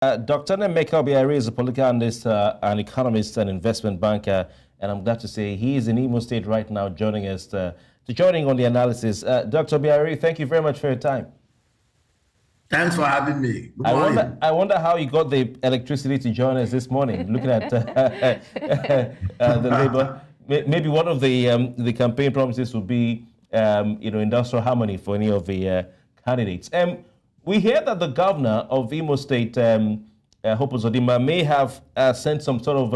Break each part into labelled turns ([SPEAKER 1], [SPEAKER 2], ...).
[SPEAKER 1] Dr. Nnaemeka Obiaraeri is a political analyst, an economist, and investment banker, and I'm glad to say he is in Imo State right now, joining us joining on the analysis. Dr. Obiaraeri, thank you very much for your time.
[SPEAKER 2] Thanks for having me. Good morning.
[SPEAKER 1] I wonder how you got the electricity to join us this morning. Looking at the Labour, maybe one of the campaign promises would be, industrial harmony for any of the candidates. We hear that the governor of Imo State, Hope Uzodinma, may have sent some sort of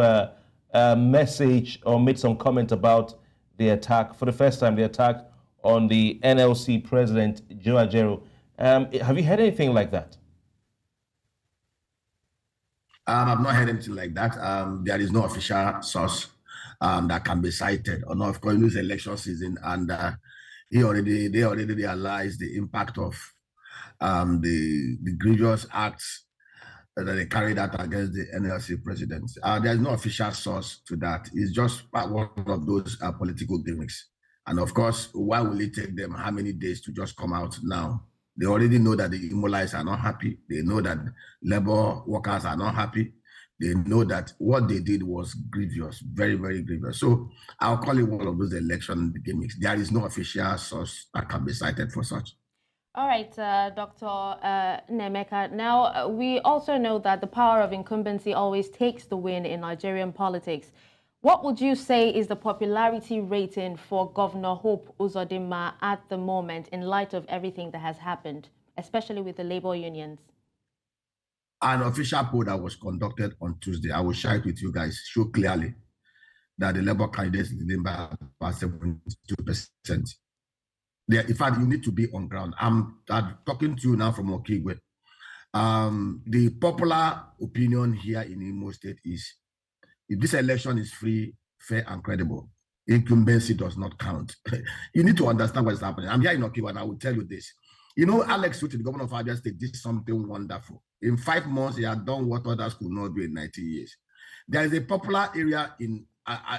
[SPEAKER 1] a message or made some comment about the attack, for the first time, the attack on the NLC president, Obiaraeri. Have you heard anything like that?
[SPEAKER 2] I've not heard anything like that. There is no official source that can be cited. Or not, of course, it's election season, and they already realized the impact of the grievous acts that they carried out against the NLC president. There's no official source to that. It's just one of those political gimmicks. And of course, why will it take them how many days to just come out now? They already know that the Imolites are not happy. They know that labor workers are not happy. They know that what they did was grievous, very, very grievous. So I'll call it one of those election gimmicks. There is no official source that can be cited for such.
[SPEAKER 3] All right, Dr. Nnaemeka. Now, we also know that the power of incumbency always takes the win in Nigerian politics. What would you say is the popularity rating for Governor Hope Uzodinma at the moment in light of everything that has happened, especially with the labor unions?
[SPEAKER 2] An official poll that was conducted on Tuesday, I will share it with you guys, show clearly that the labor candidates did by about 72%. In fact, you need to be on ground. I'm talking to you now from Okigwe. The popular opinion here in Imo State is, if this election is free, fair, and credible, incumbency does not count. You need to understand what is happening. I'm here in Okigwe, and I will tell you this. You know, Alex Suti, the governor of Abia State, did something wonderful. In 5 months, he had done what others could not do in 90 years. There is a popular area in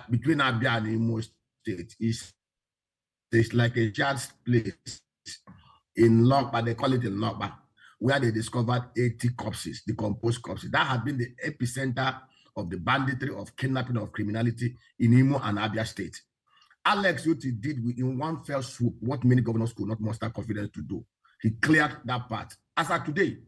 [SPEAKER 2] between Abia and Imo State. It's like a child's place in Lokba, they call it in Lokba, where they discovered 80 corpses, decomposed corpses. That had been the epicenter of the banditry, of kidnapping, of criminality in Imo and Abia State. Alex Uti did in one fell swoop what many governors could not muster confidence to do. He cleared that part. As of today,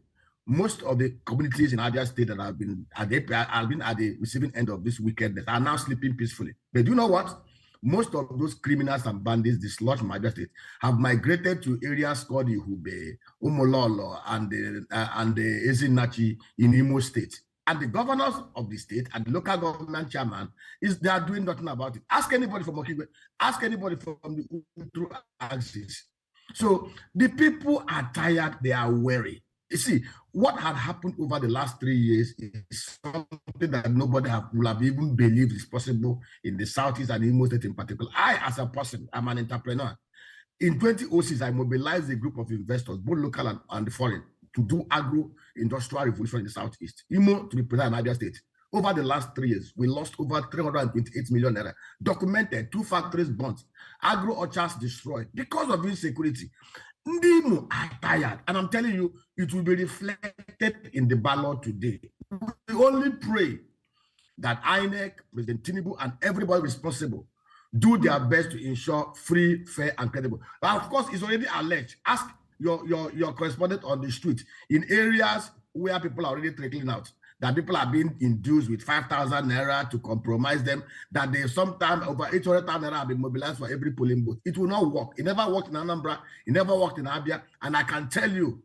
[SPEAKER 2] most of the communities in Abia State that have been at the receiving end of this wickedness are now sleeping peacefully. But do you know what? Most of those criminals and bandits dislodged from Abia State have migrated to areas called the Hube, Umololo, and the Ezinachi in Imo State. And the governors of the state and the local government chairman they are doing nothing about it. Ask anybody from Okigwe, ask anybody from the Utru axis. So the people are tired, they are weary. You see, what had happened over the last 3 years is something that nobody will have even believed is possible in the Southeast and Imo State in particular. I, as a person, I'm an entrepreneur. In 2006, I mobilized a group of investors, both local and foreign, to do agro-industrial revolution in the Southeast. Imo to be present in Abia State. Over the last 3 years, we lost over 328 million naira. Documented, 2 factories burnt, agro orchards destroyed because of insecurity. Ndimo are tired, and I'm telling you, it will be reflected in the ballot today. We only pray that INEC, President Tinubu, and everybody responsible do their best to ensure free, fair, and credible. But of course, it's already alleged. Ask your correspondent on the street in areas where people are already trickling out, that people are being induced with 5,000 naira to compromise them, that they sometimes over 800,000 naira have been mobilized for every polling booth. It will not work. It never worked in Anambra. It never worked in Abia. And I can tell you,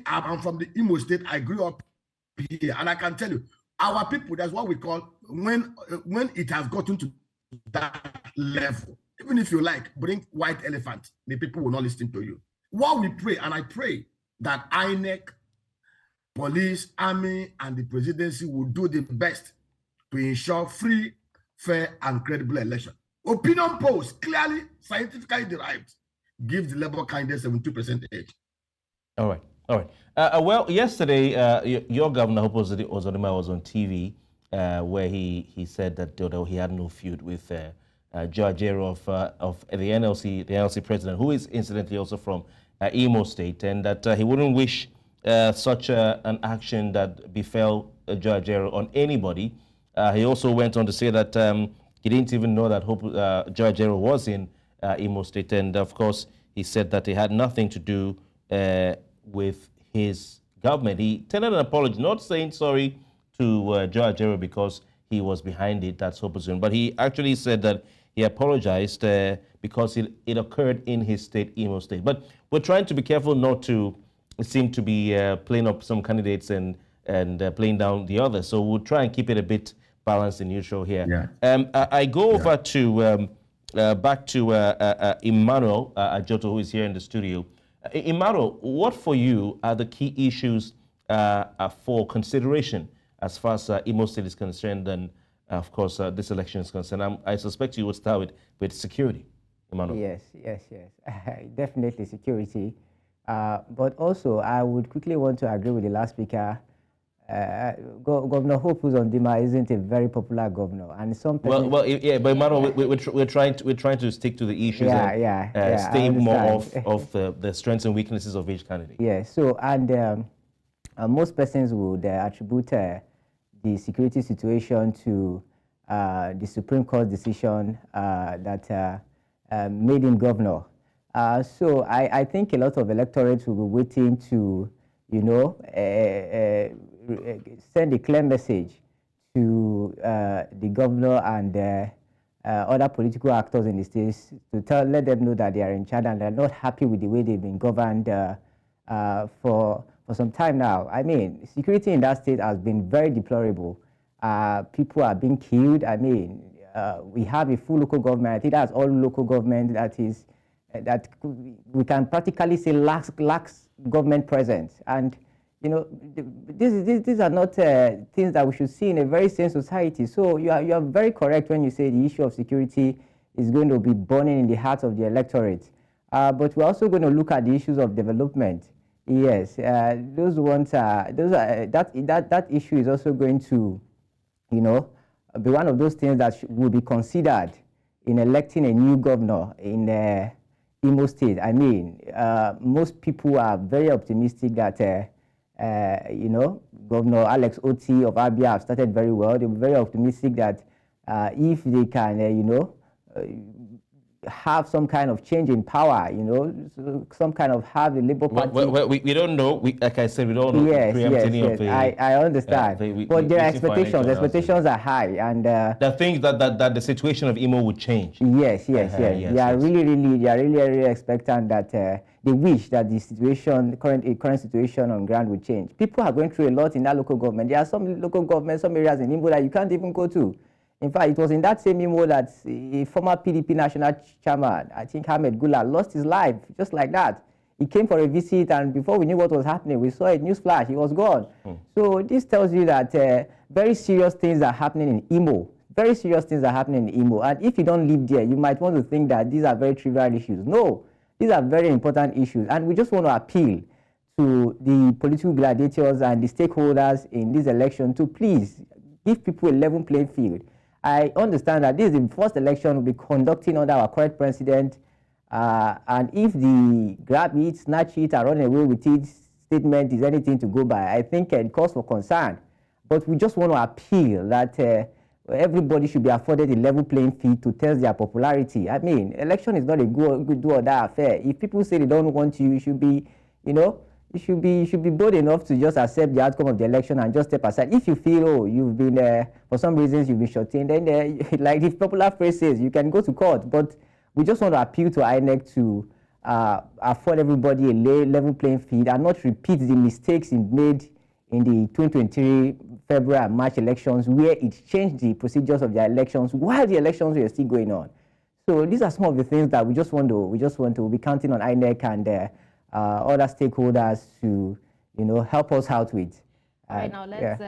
[SPEAKER 2] I'm from the Imo State. I grew up here. And I can tell you, our people, that's what we call, when it has gotten to that level, even if you like, bring white elephant, the people will not listen to you. What we pray, and I pray that INEC, police, army, and the presidency will do the best to ensure free, fair, and credible election. Opinion polls, clearly scientifically derived, give the Labour candidate 72% edge.
[SPEAKER 1] All right. Well, yesterday, your governor, Hope Uzodinma, was on TV where he said that he had no feud with Obiaraeri of the NLC president, who is incidentally also from Imo State, and that he wouldn't wish such an action that befell Joe Ajaero on anybody. He also went on to say that he didn't even know that Joe Ajaero was in Imo State, and of course he said that it had nothing to do with his government. He tendered an apology, not saying sorry to Joe Ajaero because he was behind it, that's Hope Uzun, but he actually said that he apologized because it occurred in his state, Imo State. But we're trying to be careful not to seem to be playing up some candidates and playing down the others. So we'll try and keep it a bit balanced and neutral here.
[SPEAKER 2] Yeah.
[SPEAKER 1] I go over to back to Emmanuel Ajoto, who is here in the studio. Emmanuel, what for you are the key issues for consideration as far as Imo State is concerned, and of course this election is concerned? I suspect you would start with security, Emmanuel.
[SPEAKER 4] Yes. Definitely security. But also, I would quickly want to agree with the last speaker. Governor Hope Uzodinma isn't a very popular governor, and some people.
[SPEAKER 1] Yeah, but Emmanuel, we're trying to stick to the issues. Stay more of the strengths and weaknesses of each candidate.
[SPEAKER 4] Yeah. So, and most persons would attribute the security situation to the Supreme Court decision that made him governor. So I think a lot of electorates will be waiting to, send a clear message to the governor and other political actors in the states to let them know that they are in charge and they're not happy with the way they've been governed for some time now. I mean, security in that state has been very deplorable. People are being killed. I mean, we have a full local government. I think that's all local government that we can practically say lacks government presence. And these are not things that we should see in a very sane society. So you are very correct when you say the issue of security is going to be burning in the hearts of the electorate. But we're also going to look at the issues of development. Yes, that issue is also going to, be one of those things that will be considered in electing a new governor in Imo State. I mean, most people are very optimistic that, Governor Alex Oti of Abia have started very well. They're very optimistic that if they can, have some kind of change in power, some kind of have the Labour Party.
[SPEAKER 1] Well, we don't know. Like I said, we don't know.
[SPEAKER 4] Yes. I understand. But their expectations. Expectations are high, and
[SPEAKER 1] the things that the situation of Imo would change.
[SPEAKER 4] Yes. They are really expectant that they wish that the situation, current situation on ground would change. People are going through a lot in that local government. There are some local governments, some areas in Imo that you can't even go to. In fact, it was in that same Imo that a former PDP national chairman, I think Ahmed Gula, lost his life just like that. He came for a visit, and before we knew what was happening, we saw a news flash. He was gone. So this tells you that very serious things are happening in Imo. Very serious things are happening in Imo. And if you don't live there, you might want to think that these are very trivial issues. No, these are very important issues. And we just want to appeal to the political gladiators and the stakeholders in this election to please give people a level playing field. I understand that this is the first election we'll be conducting under our current president, and if the grab it, snatch it, and run away with it statement is anything to go by, I think it calls for concern. But we just want to appeal that everybody should be afforded a level playing field to test their popularity. I mean, election is not a good do or die affair. If people say they don't want you, you should be, you should be bold enough to just accept the outcome of the election and just step aside. If you feel, you've been, for some reasons, you've been shortened, then, like the popular phrase says, you can go to court. But we just want to appeal to INEC to afford everybody a level playing field and not repeat the mistakes it made in the 2023 February and March elections, where it changed the procedures of the elections while the elections were still going on. So these are some of the things that we just want to be counting on INEC and other stakeholders to, help us out with.
[SPEAKER 3] All right, now let's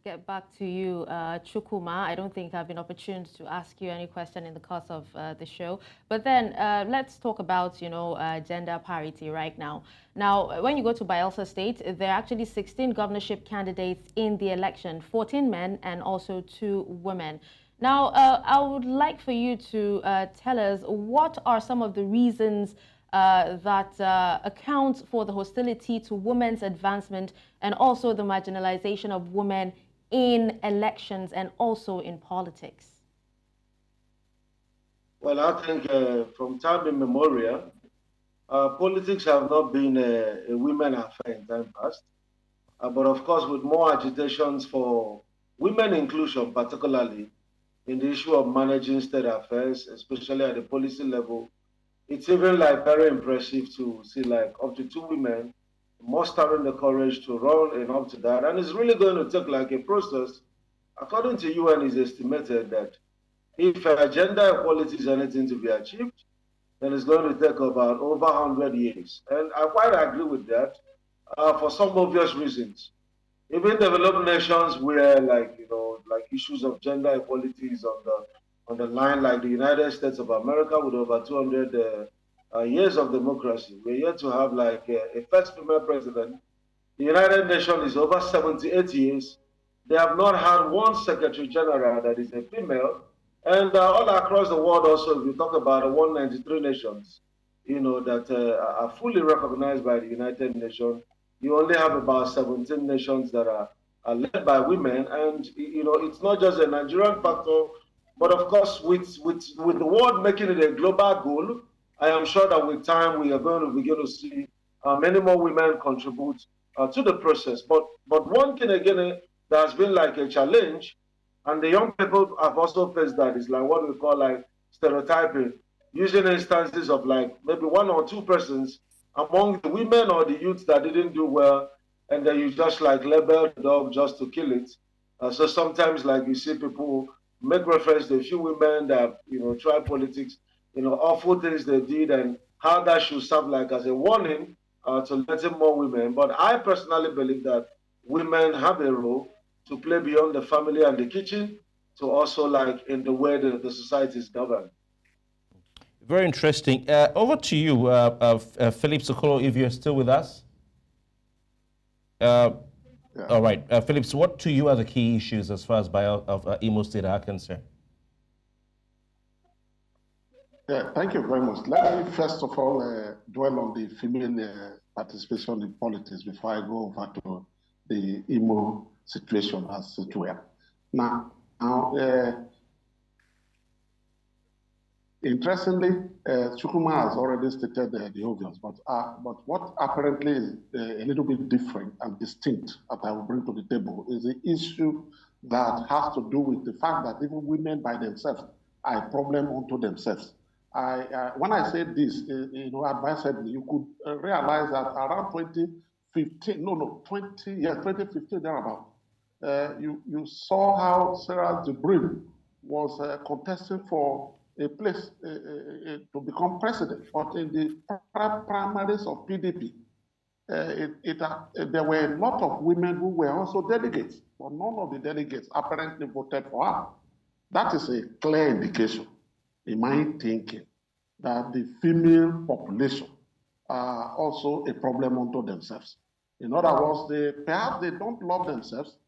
[SPEAKER 3] get back to you, Chukwuma. I don't think I've been opportune to ask you any question in the course of the show. But then let's talk about, gender parity right now. Now, when you go to Bayelsa State, there are actually 16 governorship candidates in the election, 14 men and also 2 women. Now, I would like for you to tell us what are some of the reasons that accounts for the hostility to women's advancement and also the marginalization of women in elections and also in politics?
[SPEAKER 5] Well, I think from time immemorial, politics have not been a women affair in time past. But of course, with more agitations for women inclusion, particularly in the issue of managing state affairs, especially at the policy level, it's even like very impressive to see like up to 2 women mustering the courage to run and up to that. And it's really going to take like a process. According to UN, it's estimated that if gender equality is anything to be achieved, then it's going to take about over 100 years. And I quite agree with that for some obvious reasons. Even developed nations where like, like issues of gender equality is on the line, like the United States of America with over 200 years of democracy, we're yet to have like a first female president. The United Nations is over 78 years. They have not had one secretary general that is a female. And all across the world also, if you talk about the 193 nations, that are fully recognized by the United Nations, you only have about 17 nations that are led by women. And, it's not just a Nigerian factor, but of course, with the world making it a global goal, I am sure that with time, we are going to begin to see many more women contribute to the process. But one thing again that has been like a challenge, and the young people have also faced that, is like what we call like stereotyping, using instances of like maybe 1 or 2 persons among the women or the youths that didn't do well, and then you just like label the dog just to kill it. So sometimes like you see people make reference to a few women that, try politics, awful things they did, and how that should serve like as a warning to letting more women. But I personally believe that women have a role to play beyond the family and the kitchen, to also like in the way the society is governed.
[SPEAKER 1] Very interesting. Over to you, Philip Sokolo, if you're still with us.
[SPEAKER 6] Yeah.
[SPEAKER 1] All right. Philip, so what to you are the key issues as far as Imo State are concerned?
[SPEAKER 6] Yeah, thank you very much. Let me first of all dwell on the female participation in politics before I go over to the Imo situation as it were. Now, interestingly, Chukwuma has already stated the obvious, but what apparently is a little bit different and distinct that I will bring to the table is the issue that has to do with the fact that even women by themselves are a problem unto themselves. When I say this, advisedly, you could realize that around 2015, thereabout, you saw how Sarah Jibrin was contesting for a place to become president, but in the primaries of PDP, there were a lot of women who were also delegates, but none of the delegates apparently voted for her. That is a clear indication, in my thinking, that the female population are also a problem unto themselves. In other words, perhaps they don't love themselves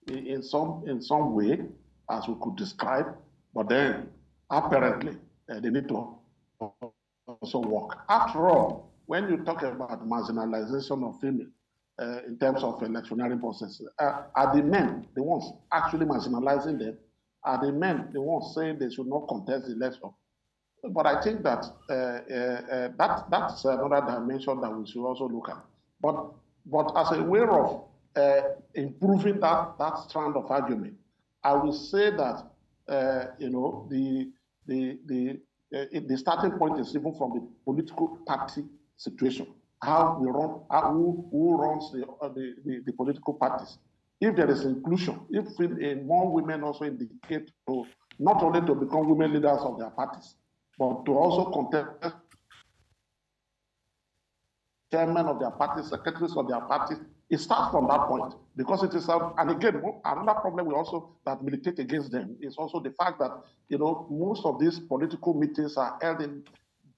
[SPEAKER 6] in some way, as we could describe, but then apparently they need to also work. After all, when you talk about marginalization of women in terms of electionary process, are the men the ones actually marginalizing them? Are the men the ones saying they should not contest the election? But I think that that's another dimension that we should also look at. But as a way of improving that strand of argument, I will say that the starting point is even from the political party situation. How we run, who runs the political parties. If there is inclusion, if more women also indicate to not only to become women leaders of their parties, but to also contest chairman of their parties, secretaries of their parties, it starts from that point, because it is, and again, another problem we also that militate against them is also the fact that, most of these political meetings are held in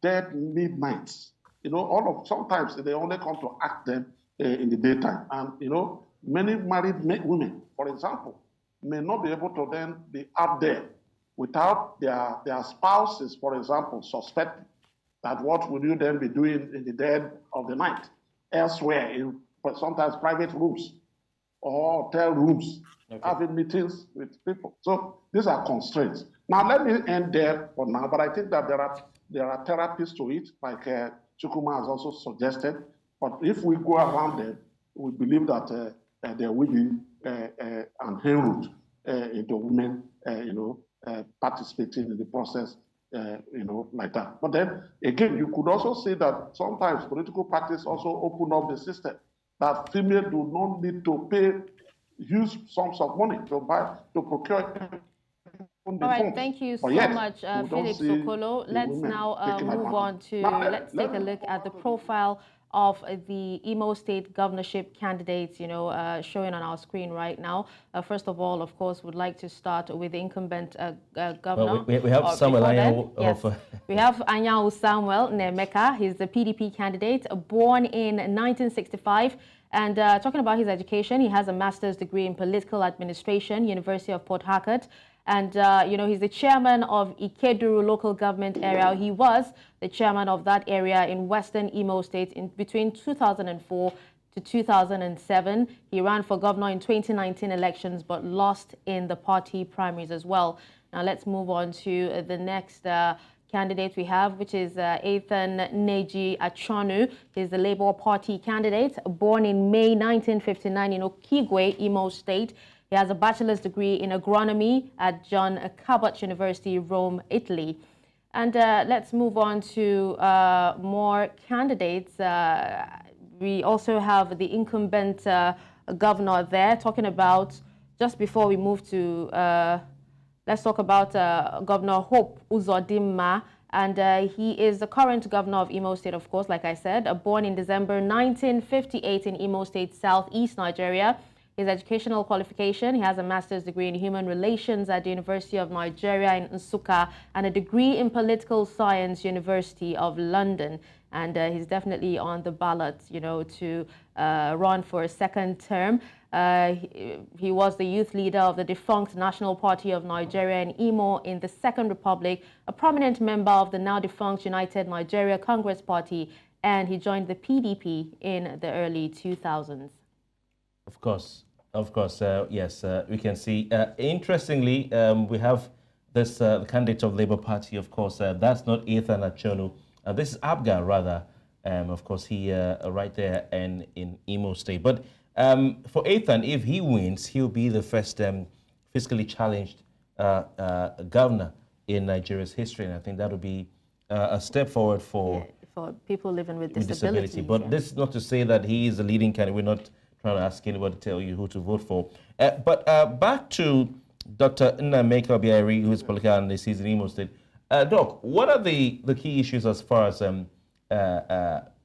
[SPEAKER 6] dead midnights. Sometimes they only come to act them in the daytime. And, many married women, for example, may not be able to then be out there without their spouses, for example, suspecting that what will you then be doing in the dead of the night? Elsewhere, in sometimes private rooms or hotel rooms, having meetings with people. So these are constraints. Now let me end there for now, but I think that there are therapies to it, like Chukuma has also suggested. But if we go around them, we believe that there will be an inroad into women, participating in the process, like that. But then again, you could also see that sometimes political parties also open up the system that females do not need to pay huge sums of money to procure.
[SPEAKER 3] All right, thank you so much, Philip Sokolo. Let's now move on to, let's take a look at the profile of the Imo State governorship candidates, showing on our screen right now. First of all, of course, would like to start with the incumbent governor.
[SPEAKER 1] Well, we have Samuel Anyanwu.
[SPEAKER 3] Yes. We have Anyanwu Samuel Nnaemeka. He's the PDP candidate, born in 1965. And talking about his education, he has a master's degree in political administration, University of Port Harcourt. And, he's the chairman of Ikeduru local government area. He was the chairman of that area in Western Imo State between 2004 to 2007. He ran for governor in 2019 elections, but lost in the party primaries as well. Now, let's move on to the next candidate we have, which is Ethan Neji Achonu. He's the Labour Party candidate, born in May 1959 in Okigwe, Imo State. He has a bachelor's degree in agronomy at John Cabot University, Rome, Italy. And let's move on to more candidates. We also have the incumbent governor there, talking about, just before we move to, let's talk about Governor Hope Uzodimma. And he is the current governor of Imo State, of course, like I said, born in December 1958 in Imo State, southeast Nigeria. His educational qualification, he has a master's degree in human relations at the University of Nigeria in Nsukka and a degree in political science, University of London. And he's definitely on the ballot, to run for a second term. He was the youth leader of the defunct National Party of Nigeria in Imo in the Second Republic, a prominent member of the now defunct United Nigeria Congress Party, and he joined the PDP in the early 2000s.
[SPEAKER 1] Of course, yes, we can see. Interestingly, we have this candidate of Labour Party, of course. That's not Ethan Achonu. This is Abga, rather. Of course, he right there and in Imo State. But for Ethan, if he wins, he'll be the first fiscally challenged governor in Nigeria's history. And I think that would be a step forward for
[SPEAKER 3] people living with disability.
[SPEAKER 1] But this is not to say that he is the leading candidate. We're not trying to ask anybody to tell you who to vote for. But back to Dr. Nnaemeka Obiaraeri, who is political analyst in Imo State. Doc, what are the key issues as far as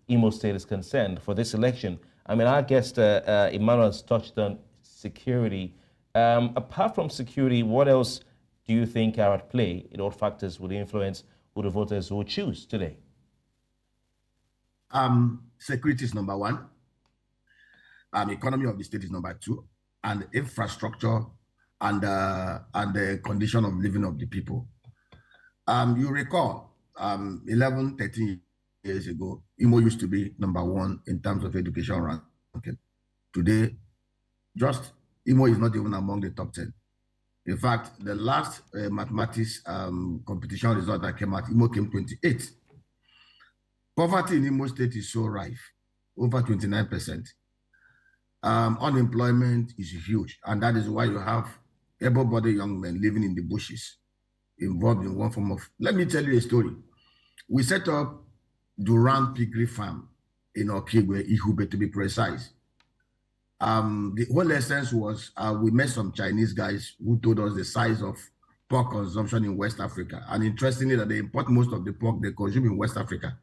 [SPEAKER 1] Imo State is concerned for this election? I mean, our guest Emmanuel has touched on security. Apart from security, what else do you think are at play? What factors would influence who the voters will choose today?
[SPEAKER 2] Security is number one. Economy of the state is number two, and infrastructure and the condition of living of the people. You recall 11, 13 years ago, Imo used to be number one in terms of education ranking. Today, just Imo is not even among the top 10. In fact, the last mathematics competition result that came out, Imo came 28. Poverty in Imo State is so rife, over 29%. Unemployment is huge, and that is why you have able-bodied young men living in the bushes, involved in one form of... Let me tell you a story. We set up Duran Piggery Farm in Okigwe, Ihube, to be precise. The whole essence was we met some Chinese guys who told us the size of pork consumption in West Africa. And interestingly, that they import most of the pork they consume in West Africa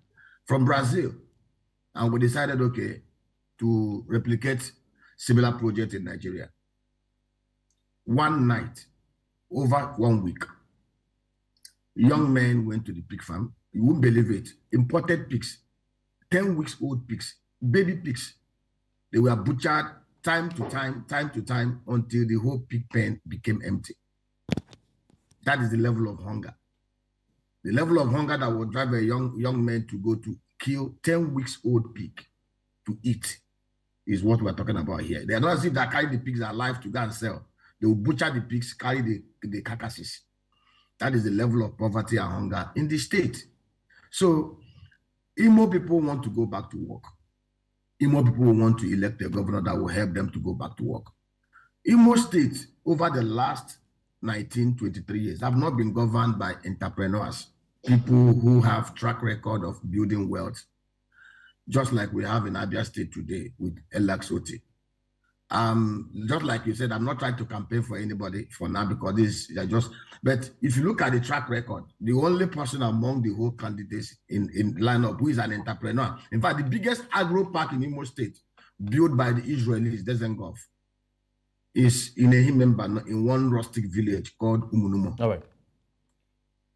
[SPEAKER 2] from Brazil. And we decided, okay, to replicate similar project in Nigeria. One night, over 1 week, young men went to the pig farm. You won't believe it. Imported pigs, 10 weeks old pigs, baby pigs. They were butchered time to time until the whole pig pen became empty. That is the level of hunger. The level of hunger that will drive a young man to go to kill 10 weeks old pig to eat is what we're talking about here. They are not as if they carry the pigs alive to go and sell. They will butcher the pigs, carry the carcasses. That is the level of poverty and hunger in the state. So Imo people want to go back to work. Imo people want to elect a governor that will help them to go back to work. Imo State, over the last 23 years, have not been governed by entrepreneurs, people who have track record of building wealth, just like we have in Abia State today with Electoral. Just like you said, I'm not trying to campaign for anybody for now because this is just, but if you look at the track record, the only person among the whole candidates in lineup who is an entrepreneur, in fact, the biggest agro park in Imo State, built by the Israelis, Desengov, is in a Himemba, in one rustic village called Umunumo.
[SPEAKER 1] All right.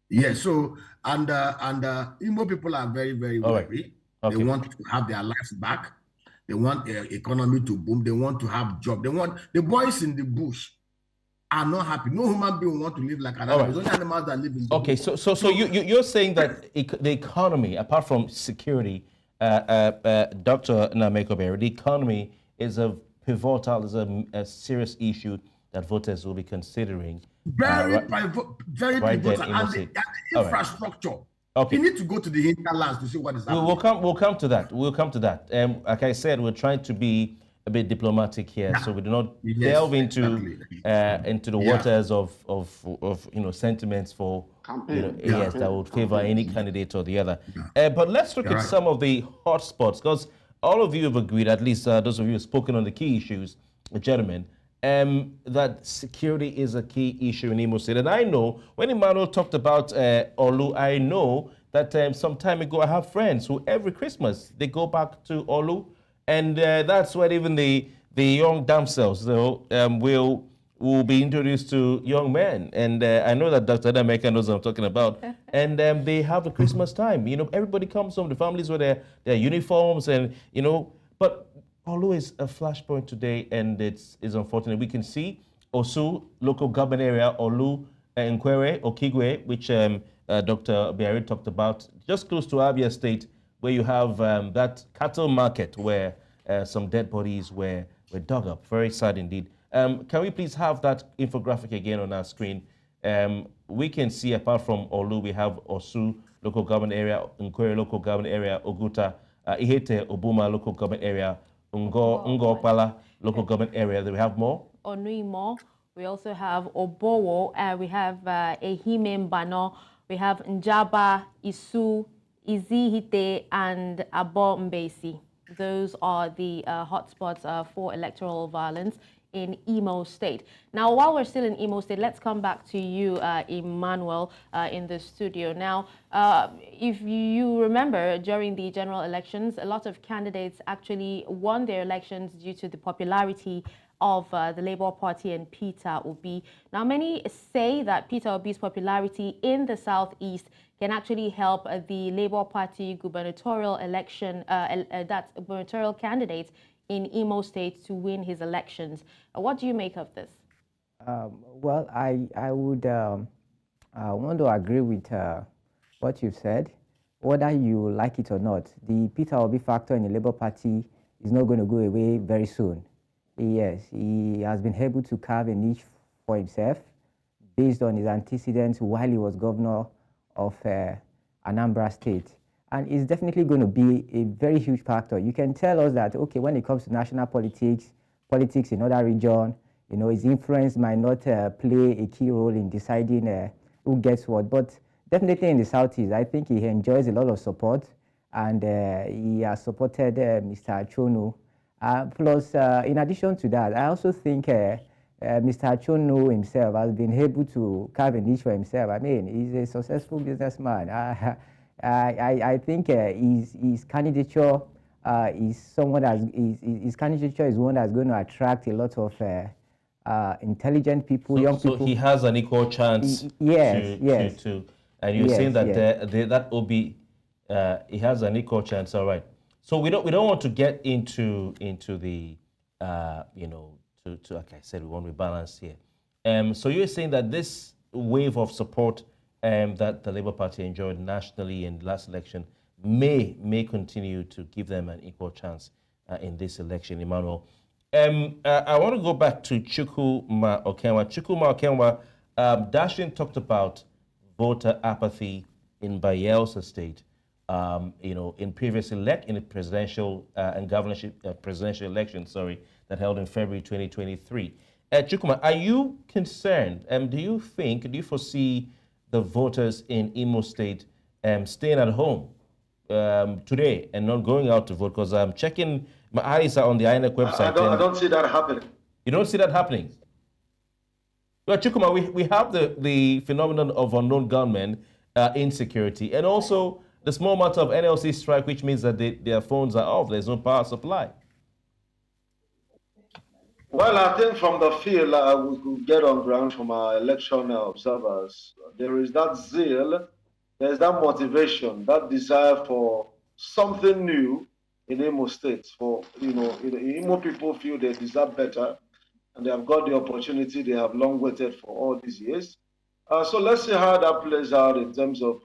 [SPEAKER 2] Yeah, so, and Imo people are very, very worried. Right. Okay. They want to have their lives back. They want the economy to boom. They want to have jobs. They want the boys in the bush are not happy. No human being want to live like an animal. It's only animals that live in the bush.
[SPEAKER 1] So you're saying that the economy, apart from security, Dr. Nnaemeka, the economy is a pivotal, is a serious issue that voters will be considering.
[SPEAKER 2] Very pivotal, and the infrastructure. Okay. You need to go to the hinterlands to see what is happening.
[SPEAKER 1] We'll come to that. We'll come to that. Like I said, we're trying to be a bit diplomatic here, so we do not delve into the waters of sentiments for that would favor any candidate or the other. But let's look at some of the hot spots, because all of you have agreed, at least those of you who have spoken on the key issues, gentlemen, that security is a key issue in Imo State. And I know, when Emmanuel talked about Olu, I know that some time ago I have friends who every Christmas they go back to Olu, and that's where even the young damsels will be introduced to young men. And I know that Dr. Nnaemeka knows what I'm talking about. And they have a Christmas time. Everybody comes home, the families with their uniforms, and but Olu is a flashpoint today, and it's unfortunate. We can see Osu, local government area, Olu, Nkwere, Okigwe, which Dr. Obiaraeri talked about, just close to Abia State, where you have that cattle market where some dead bodies were dug up. Very sad indeed. Can we please have that infographic again on our screen? We can see, apart from Olu, we have Osu, local government area, Nkwere, local government area, Oguta, Ihete, Obuma, local government area, Ngopala, local government area. Do we have more?
[SPEAKER 3] Onuimo. We also have Obowo. We have Ehime Mbano. We have Njaba, Isu, Izihite, and Abo Mbesi. Those are the hotspots for electoral violence in Imo State. Now, while we're still in Imo State, let's come back to you, Emmanuel, in the studio. Now, if you remember, during the general elections, a lot of candidates actually won their elections due to the popularity of the Labour Party and Peter Obi. Now, many say that Peter Obi's popularity in the Southeast can actually help the Labour Party gubernatorial election, gubernatorial candidate in Imo State to win his elections. What do you make of this?
[SPEAKER 4] Well, I would want to agree with what you've said. Whether you like it or not, the Peter Obi factor in the Labour Party is not going to go away very soon. Yes, he has been able to carve a niche for himself based on his antecedents while he was governor of Anambra State. And it's definitely going to be a very huge factor. You can tell us that, okay, when it comes to national politics in other regions, his influence might not play a key role in deciding who gets what. But definitely in the Southeast, I think he enjoys a lot of support, and he has supported Mr. Achonu. Plus, in addition to that, I also think Mr. Achonu himself has been able to carve a niche for himself. I mean, he's a successful businessman. I think his candidature is someone his candidature is one that's going to attract a lot of intelligent people, young people.
[SPEAKER 1] So he has an equal chance.
[SPEAKER 4] Yes.
[SPEAKER 1] And you're saying that that will be he has an equal chance. All right. So we don't want to get into the to like I said, we want to balance here. So you're saying that this wave of support that the Labour Party enjoyed nationally in the last election may continue to give them an equal chance in this election, Emmanuel. I want to go back to Chukwuma Okenwa. Chukwuma Okenwa, Dashen talked about voter apathy in Bayelsa State. In previous in the presidential and governorship presidential elections, that held in February 2023. Chukwuma, are you concerned? Do you foresee the voters in Imo State staying at home today and not going out to vote? Because I'm checking, my eyes are on the INEC website.
[SPEAKER 5] I don't see that happening.
[SPEAKER 1] You don't see that happening? Well, Chukwuma, we have the phenomenon of unknown gunmen, insecurity, and also the small matter of NLC strike, which means that their phones are off. There's no power supply.
[SPEAKER 5] Well, I think from the field we could get on ground from our election observers. There is that zeal, there's that motivation, that desire for something new in Imo State. For Imo people feel they deserve better, and they have got the opportunity they have long waited for all these years. So let's see how that plays out in terms of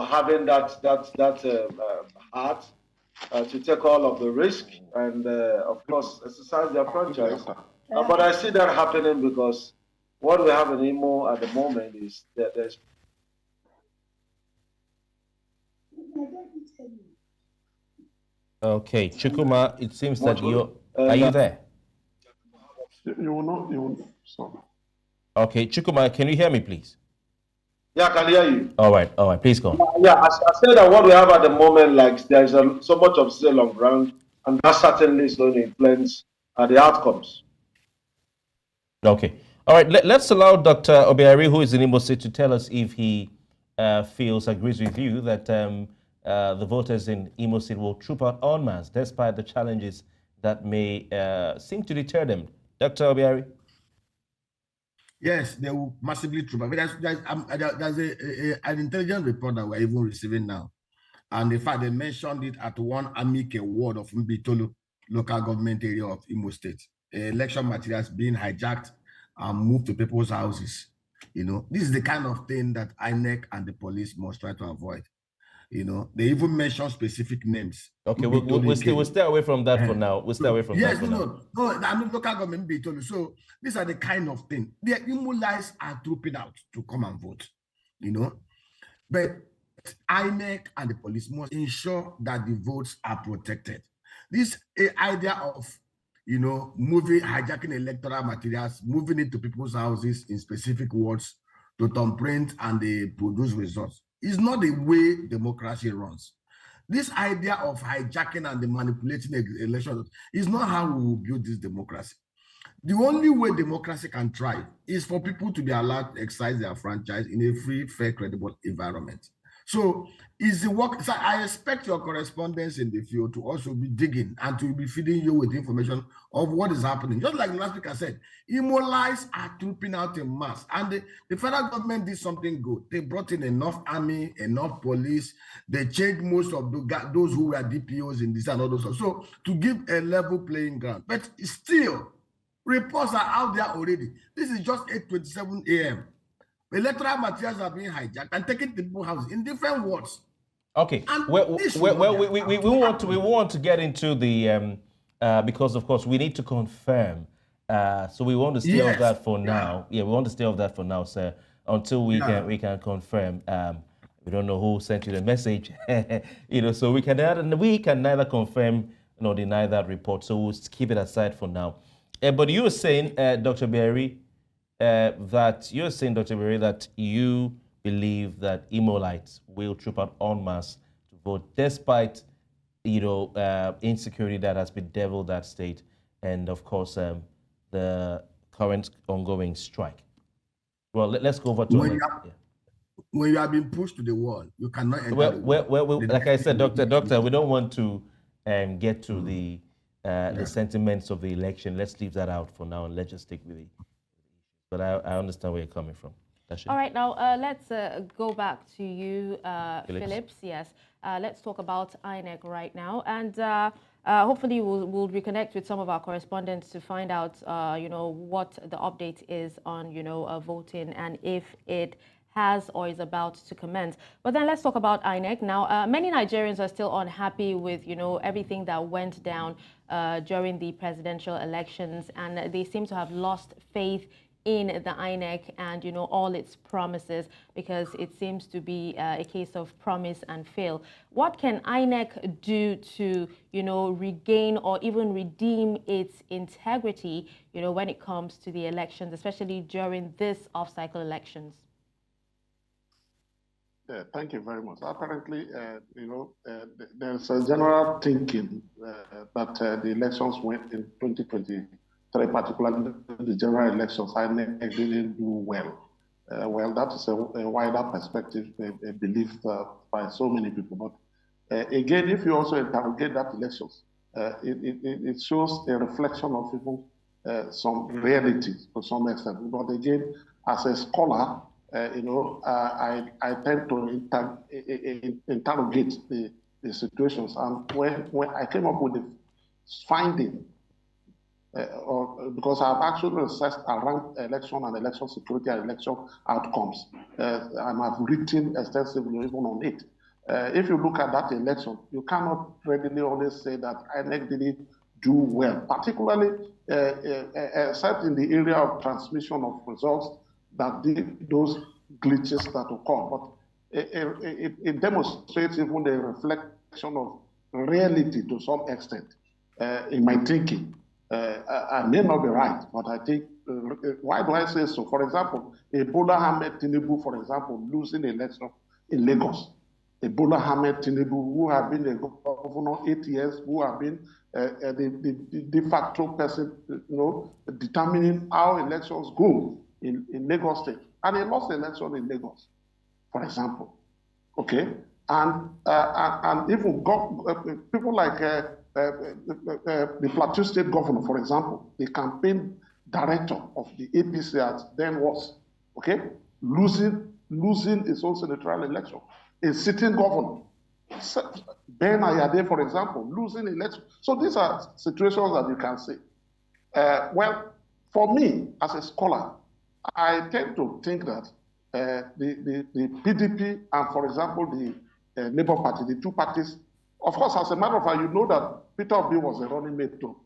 [SPEAKER 5] having that heart to take all of the risk and, of course, exercise their franchise. But I see that happening because what we have in Imo at the moment is that there's...
[SPEAKER 1] Okay, Chukwuma, it seems that are you there?
[SPEAKER 6] You will not, sorry.
[SPEAKER 1] Okay, Chukwuma, can you hear me, please?
[SPEAKER 5] Yeah, I can hear you.
[SPEAKER 1] All right, please go on.
[SPEAKER 5] Yeah, I said that what we have at the moment, like there's so much of zeal on ground, and that certainly is going to influence the outcomes.
[SPEAKER 1] Okay, all right. Let's allow Dr. Obiaraeri, who is in Imo State, to tell us if he agrees with you that the voters in Imo State will troop out en masse despite the challenges that may seem to deter them. Dr. Obiaraeri?
[SPEAKER 2] Yes, they will massively troop. There's an intelligence report that we're even receiving now. And in fact, they mentioned it at one INEC ward of Mbitolo local government area of Imo State. Election materials being hijacked and moved to people's houses. This is the kind of thing that INEC and the police must try to avoid. They even mention specific names.
[SPEAKER 1] Okay, we'll stay away from that for now. We'll stay away from that for now.
[SPEAKER 2] No, I'm local government be told you. So these are the kind of thing. The immunites are trooping out to come and vote. But INEC and the police must ensure that the votes are protected. This idea of hijacking electoral materials, moving it to people's houses in specific wards to thumbprint and they produce results is not the way democracy runs. This idea of hijacking and the manipulating elections is not how we will build this democracy. The only way democracy can thrive is for people to be allowed to exercise their franchise in a free, fair, credible environment. So is the work. So I expect your correspondents in the field to also be digging and to be feeding you with information of what is happening. Just like last week I said, Imolites are trooping out in mass, and the federal government did something good. They brought in enough army, enough police. They changed most of those who were DPOs in this and all those. So to give a level playing ground, but still, reports are out there already. This is just 8:27 a.m. Electoral materials are being hijacked and taken to people's houses in different wards.
[SPEAKER 1] Okay. We want to get into the because of course we need to confirm. So we want to stay off that for now. Yeah, we want to stay off that for now, sir, until we can confirm. We don't know who sent you the message, so we can neither confirm nor deny that report. So we'll keep it aside for now. But you were saying, Dr. Obiaraeri, that you believe that Imolites will troop out en masse to vote despite, insecurity that has bedeviled that state, and of course the current ongoing strike. Well, let's go over to
[SPEAKER 2] when you have been pushed to the wall, you cannot enter.
[SPEAKER 1] Like I said, Doctor, we don't want to get to the sentiments of the election. Let's leave that out for now and let's just stick with it. But I understand where you're coming from. Dashen.
[SPEAKER 3] All right, now let's go back to you, Phillips. Yes, let's talk about INEC right now, and hopefully we'll reconnect with some of our correspondents to find out, what the update is on, voting and if it has or is about to commence. But then let's talk about INEC now. Many Nigerians are still unhappy with, everything that went down during the presidential elections, and they seem to have lost faith in the INEC and, all its promises, because it seems to be a case of promise and fail. What can INEC do to, regain or even redeem its integrity, when it comes to the elections, especially during this off-cycle elections?
[SPEAKER 6] Yeah, thank you very much. Apparently, there's a general thinking that the elections went in 2023, particularly the general elections, INEC didn't do well. Well, that is a wider perspective, a belief by so many people. But again, if you also interrogate that elections, it shows a reflection of even some reality to some extent. But again, as a scholar, I tend to interrogate the situations. And when I came up with the finding, because I've actually researched around election and election security and election outcomes, and I've written extensively even on it. If you look at that election, you cannot readily always say that INEC didn't do well, particularly except in the area of transmission of results, that those glitches that occur. But it demonstrates even the reflection of reality to some extent in my thinking. I may not be right, but I think, why do I say so? For example, Bola Ahmed Tinubu, for example, losing the election in Lagos. Bola Ahmed Tinubu, who have been a governor 8 years, who have been the de facto person, determining how elections go in Lagos State. And he lost the election in Lagos, for example. Okay? And even people like the Plateau State governor, for example, the campaign director of the APC at then was, okay, losing his own senatorial election. A sitting governor, Ben Ayade, for example, losing election. So these are situations that you can see. Well, for me, as a scholar, I tend to think that the PDP and, for example, the Labour Party, the two parties, of course, as a matter of fact, you know that Peter Obi was a running mate to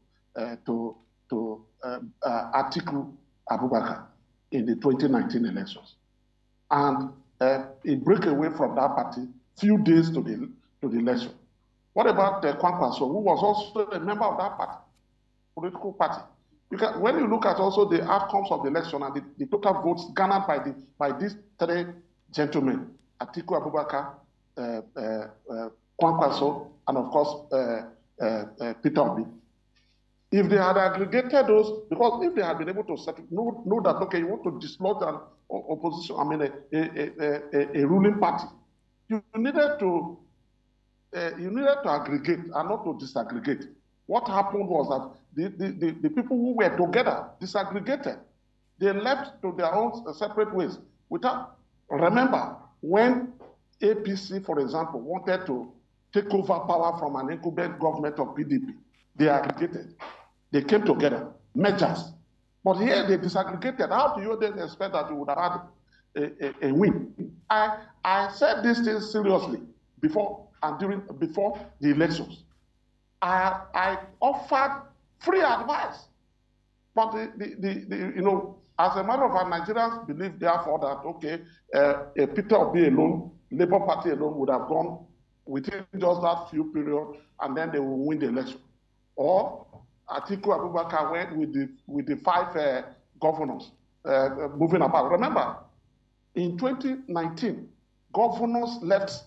[SPEAKER 6] Atiku Abubakar in the 2019 elections. And he broke away from that party few days to the election. What about Kwankwaso, who was also a member of that party, political party? When you look at also the outcomes of the election and the total votes garnered by these three gentlemen, Atiku Abubakar, Kwankwaso, and of course Peter Obi, if they had aggregated those, because if they had been able to know that, okay, you want to dislodge an opposition, I mean a ruling party, you needed to aggregate and not to disaggregate. What happened was that the people who were together disaggregated. They left to their own separate ways. Remember, when APC, for example, wanted to take over power from an incumbent government of PDP, they aggregated. They came together, mergers. But here they disaggregated. How do you then expect that you would have had a win? I said these things seriously before the elections. I offered free advice, but as a matter of fact, Nigerians believe therefore that okay, Peter Obi alone, Labour Party alone would have gone within just that few period, and then they will win the election. Or Atiku Abubakar went with the five governors moving apart. Remember, in 2019, governors left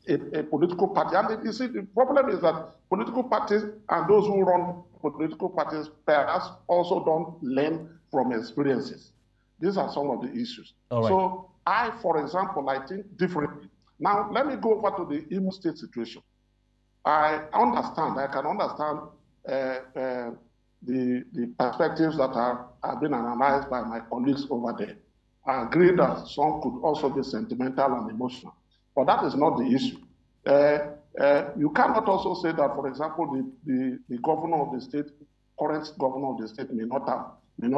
[SPEAKER 6] a political party. And you see, the problem is that political parties and those who run political parties perhaps also don't learn from experiences. These are some of the issues.
[SPEAKER 1] All right.
[SPEAKER 6] So I, for example, I think differently. Now, let me go over to the Imo State situation. I can understand the perspectives that have been analyzed by my colleagues over there. I agree that some could also be sentimental and emotional, but that is not the issue. You cannot also say that, for example, the governor of the state, current governor of the state may not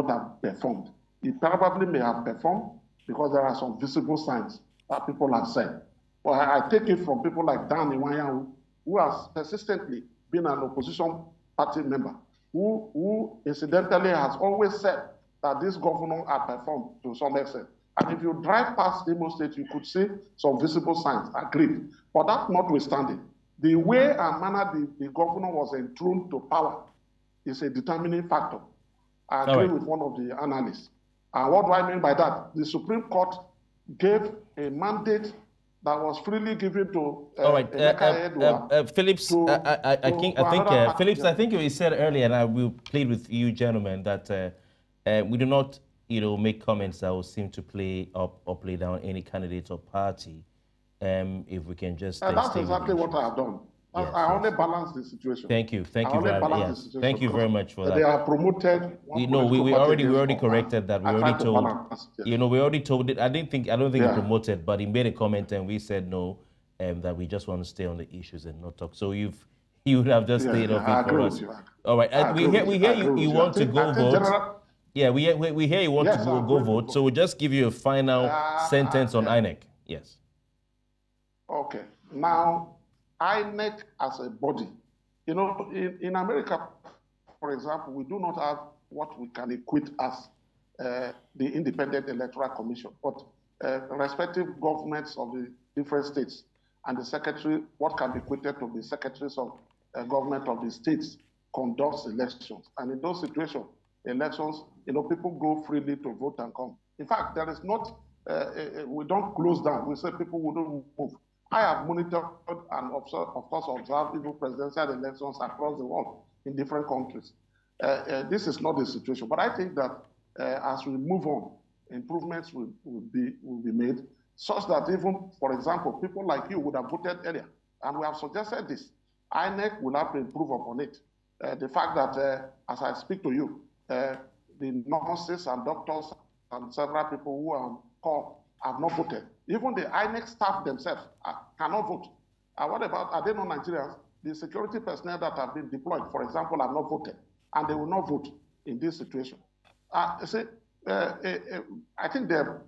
[SPEAKER 6] have performed. He probably may have performed, because there are some visible signs that people have said. But I take it from people like Dan Iwanyan, who has persistently been an opposition party member, who incidentally has always said that this governor had performed to some extent. And if you drive past Imo State, you could see some visible signs, agreed. But that notwithstanding, the way and manner the governor was enthroned to power is a determining factor. I agree with one of the analysts. And what do I mean by that? The Supreme Court gave a mandate that was freely given to
[SPEAKER 1] Phillips. Phillips. I think you said earlier, and I will plead with you, gentlemen, that we do not, make comments that will seem to play up or play down any candidate or party. If we can just.
[SPEAKER 6] That's exactly what I have done.
[SPEAKER 1] Yes,
[SPEAKER 6] I only balance the situation.
[SPEAKER 1] Thank you very much. Thank you very much for that.
[SPEAKER 6] They are promoted.
[SPEAKER 1] We already corrected that. We already told. We already told it. I don't think he promoted, but he made a comment and we said no, that we just want to stay on the issues and not talk. So you would have just stayed off it for us. All right. We hear you want to go vote. Yeah, we hear you want to go vote. So we'll just give you a final sentence on INEC. Yes.
[SPEAKER 6] Okay. Now, INEC as a body, in America, for example, we do not have what we can equate as the Independent Electoral Commission, but respective governments of the different states and the secretary, what can be equated to the secretaries of government of the states conducts elections. And in those situations, elections, people go freely to vote and come. In fact, there is not, we don't close down. We say people wouldn't move. I have monitored and of course observed even presidential elections across the world in different countries. This is not the situation, but I think that as we move on, improvements will be made such that even, for example, people like you would have voted earlier, and we have suggested this. INEC will have to improve upon it. The fact that, as I speak to you, the nurses and doctors and several people who are on call have not voted. Even the INEC staff themselves cannot vote. What about, are they not Nigerians? The security personnel that have been deployed, for example, have not voted, and they will not vote in this situation. I think there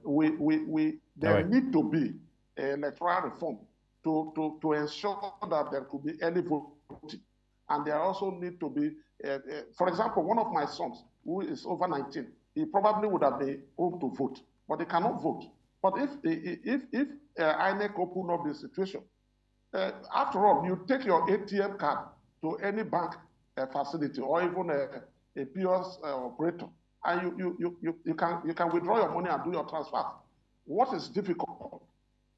[SPEAKER 6] need to be an electoral reform to ensure that there could be early voting. And there also need to be, for example, one of my sons, who is over 19, he probably would have been able to vote, but he cannot vote. But if INEC open up the situation, after all, you take your ATM card to any bank facility or even a POS operator, and you can withdraw your money and do your transfer. What is difficult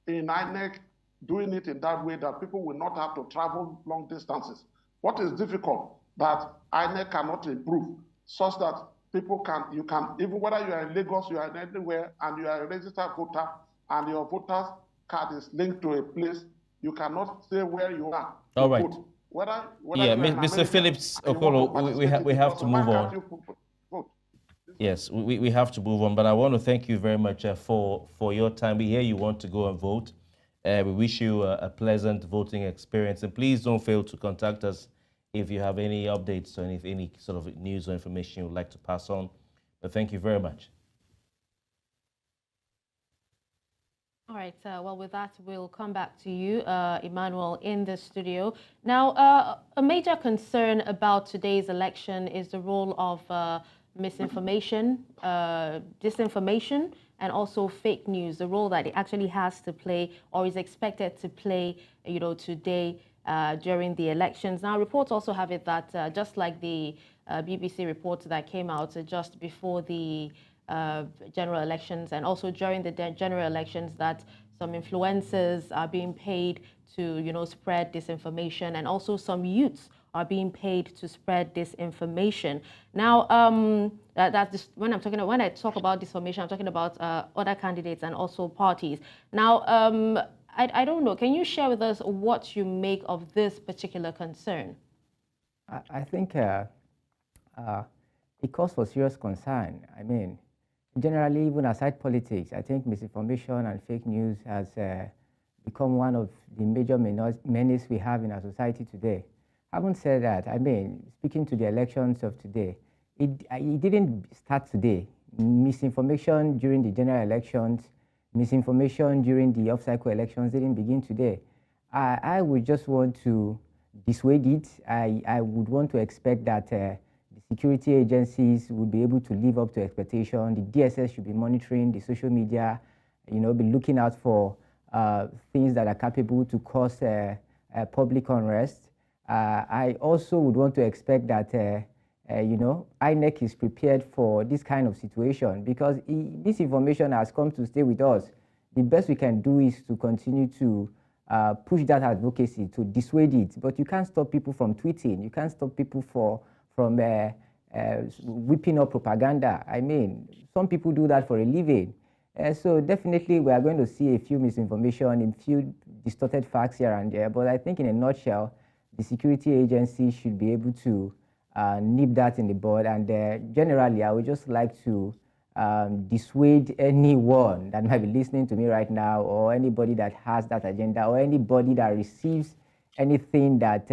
[SPEAKER 6] in INEC doing it in that way that people will not have to travel long distances? What is difficult that INEC cannot improve such that people you can, even whether you are in Lagos, you are anywhere, and you are a registered voter, and your voter's card is linked to a place, you cannot say where you are.
[SPEAKER 1] All right.
[SPEAKER 6] Whether
[SPEAKER 1] Mr. Phillips Okolo, we have to move on. Yes, we have to move on, but I want to thank you very much for your time. We hear you want to go and vote. We wish you a pleasant voting experience, and please don't fail to contact us if you have any updates or any sort of news or information you would like to pass on. But thank you very much.
[SPEAKER 3] All right, well, with that, we'll come back to you, Emmanuel, in the studio. Now, a major concern about today's election is the role of misinformation, disinformation, and also fake news, the role that it actually has to play or is expected to play, today during the elections. Now, reports also have it that just like the BBC report that came out just before the general elections and also during the general elections, that some influencers are being paid to, spread disinformation, and also some youths are being paid to spread disinformation. Now, when I talk about disinformation, I'm talking about other candidates and also parties. Now, I don't know. Can you share with us what you make of this particular concern?
[SPEAKER 4] I think it calls for serious concern. I mean, generally, even aside politics, I think misinformation and fake news has become one of the major menace we have in our society today. Having said that, I mean, speaking to the elections of today, it didn't start today. misinformation during the general elections, misinformation during the off-cycle elections didn't begin today. I would just want to dissuade it. I would want to expect that the security agencies would be able to live up to expectation. The DSS should be monitoring the social media, be looking out for things that are capable to cause public unrest. I also would want to expect that INEC is prepared for this kind of situation, because this information has come to stay with us. The best we can do is to continue to push that advocacy, to dissuade it. But you can't stop people from tweeting. You can't stop people from whipping up propaganda. I mean, some people do that for a living. So definitely we are going to see a few misinformation, a few distorted facts here and there. But I think in a nutshell, the security agency should be able to nip that in the bud. And generally, I would just like to dissuade anyone that might be listening to me right now, or anybody that has that agenda, or anybody that receives anything that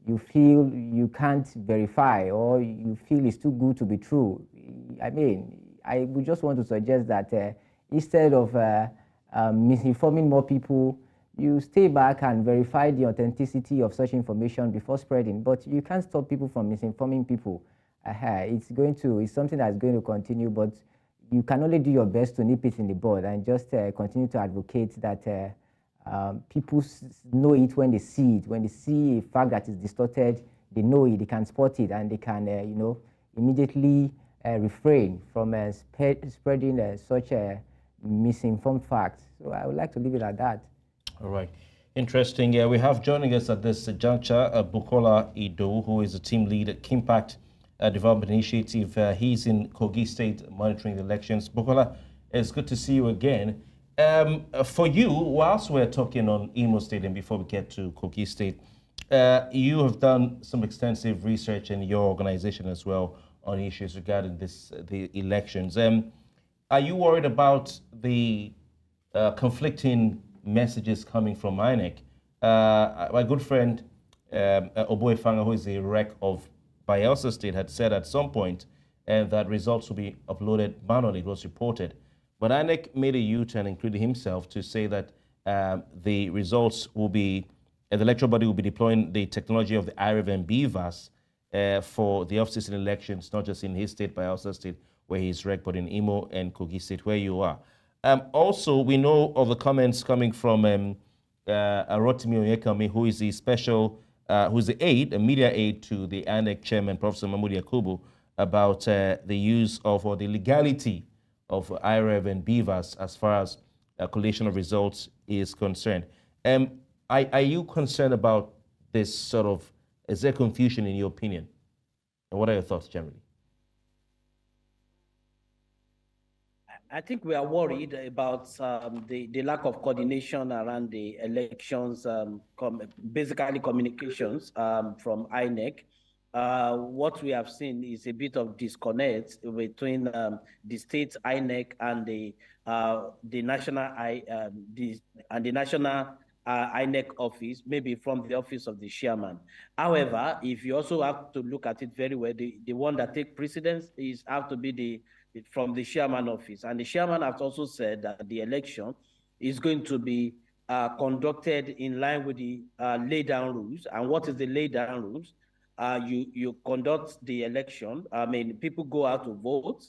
[SPEAKER 4] you feel you can't verify, or you feel is too good to be true. I mean, I would just want to suggest that instead of misinforming more people, you stay back and verify the authenticity of such information before spreading. But you can't stop people from misinforming people. It's something that's going to continue, but you can only do your best to nip it in the bud and just continue to advocate that people know it when they see it. When they see a fact that is distorted, they know it, they can spot it, and they can, immediately refrain from spreading such misinformed facts. So I would like to leave it at that.
[SPEAKER 1] All right. Interesting. Yeah, we have joining us at this juncture Bukola Ido, who is a team lead at Kimpact Development Initiative. He's in Kogi State monitoring the elections. Bukola, it's good to see you again. For you, whilst we're talking on Imo State and before we get to Kogi State, you have done some extensive research in your organization as well on issues regarding the elections. Are you worried about the conflicting messages coming from INEC? My good friend Oboefanga, who is the rec of Bayelsa State, had said at some point that results will be uploaded manually. It was reported, but INEC made a U-turn, including himself, to say that the results will be, the electoral body will be deploying the technology of the IREV and BVAS for the off-season elections, not just in his state, Bayelsa State, where he's rec, but in Imo and Kogi State, where you are. Also, we know of the comments coming from Rotimi Onyekame, who is the special, who's the aide, a media aide to the INEC chairman, Professor Mahmoud Yakubu, about the use of, or the legality of IREV and BVAS as far as collation of results is concerned. Are you concerned about this sort of, is there confusion in your opinion? And what are your thoughts generally?
[SPEAKER 7] I think we are worried about the lack of coordination around the elections, basically communications from INEC. What we have seen is a bit of disconnect between the state INEC and the national INEC office, maybe from the office of the chairman. However, if you also have to look at it very well, the one that takes precedence is have to be from the chairman office. And the chairman has also said that the election is going to be conducted in line with the laid down rules. And what is the laid down rules? You conduct the election. I mean, people go out to vote.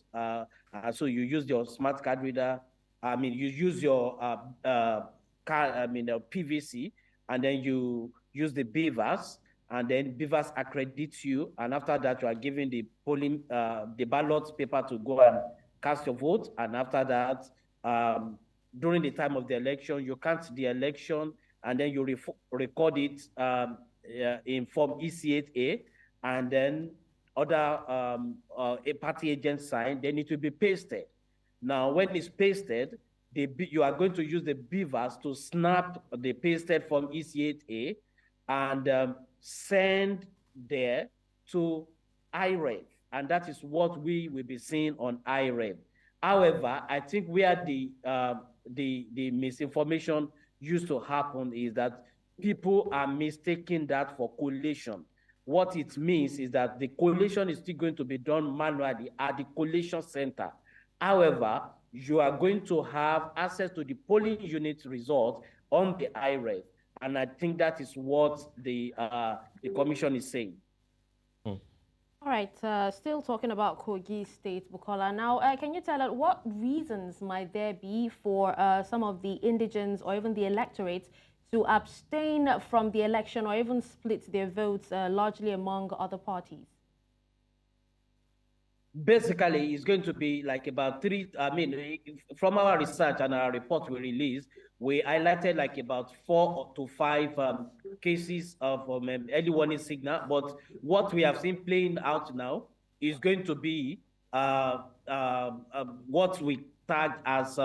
[SPEAKER 7] So you use your smart card reader. I mean, you use your PVC, and then you use the BVAS, and then BVAS accredits you, and after that you are given the polling, the ballot paper to go and cast your vote, and after that, during the time of the election, you count the election, and then you record it in Form EC8A, and then other a party agent sign, then it will be pasted. Now, when it's pasted, you are going to use the BVAS to snap the pasted Form EC8A and send there to IREV, and that is what we will be seeing on IREV. However, I think where the misinformation used to happen is that people are mistaking that for collation. What it means is that the collation is still going to be done manually at the collation center, However, you are going to have access to the polling unit results on the IREF. And I think that is what the commission is saying.
[SPEAKER 3] All right, still talking about Kogi State, Bukola. Now, can you tell us what reasons might there be for some of the indigents or even the electorate to abstain from the election or even split their votes largely among other parties?
[SPEAKER 7] Basically, it's going to be like about from our research and our report we released, we highlighted like about 4 to 5 cases of early warning signal. But what we have seen playing out now is going to be what we tag as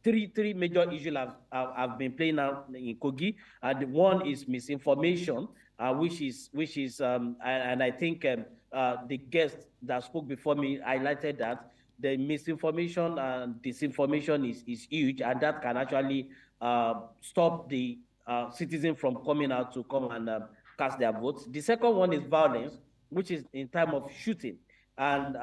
[SPEAKER 7] three major issues have been playing out in Kogi. And one is misinformation, which is and I think the guest that spoke before me highlighted that the misinformation and disinformation is huge, and that can actually stop the citizen from coming out to come and cast their votes. The second one is violence, which is in time of shooting. And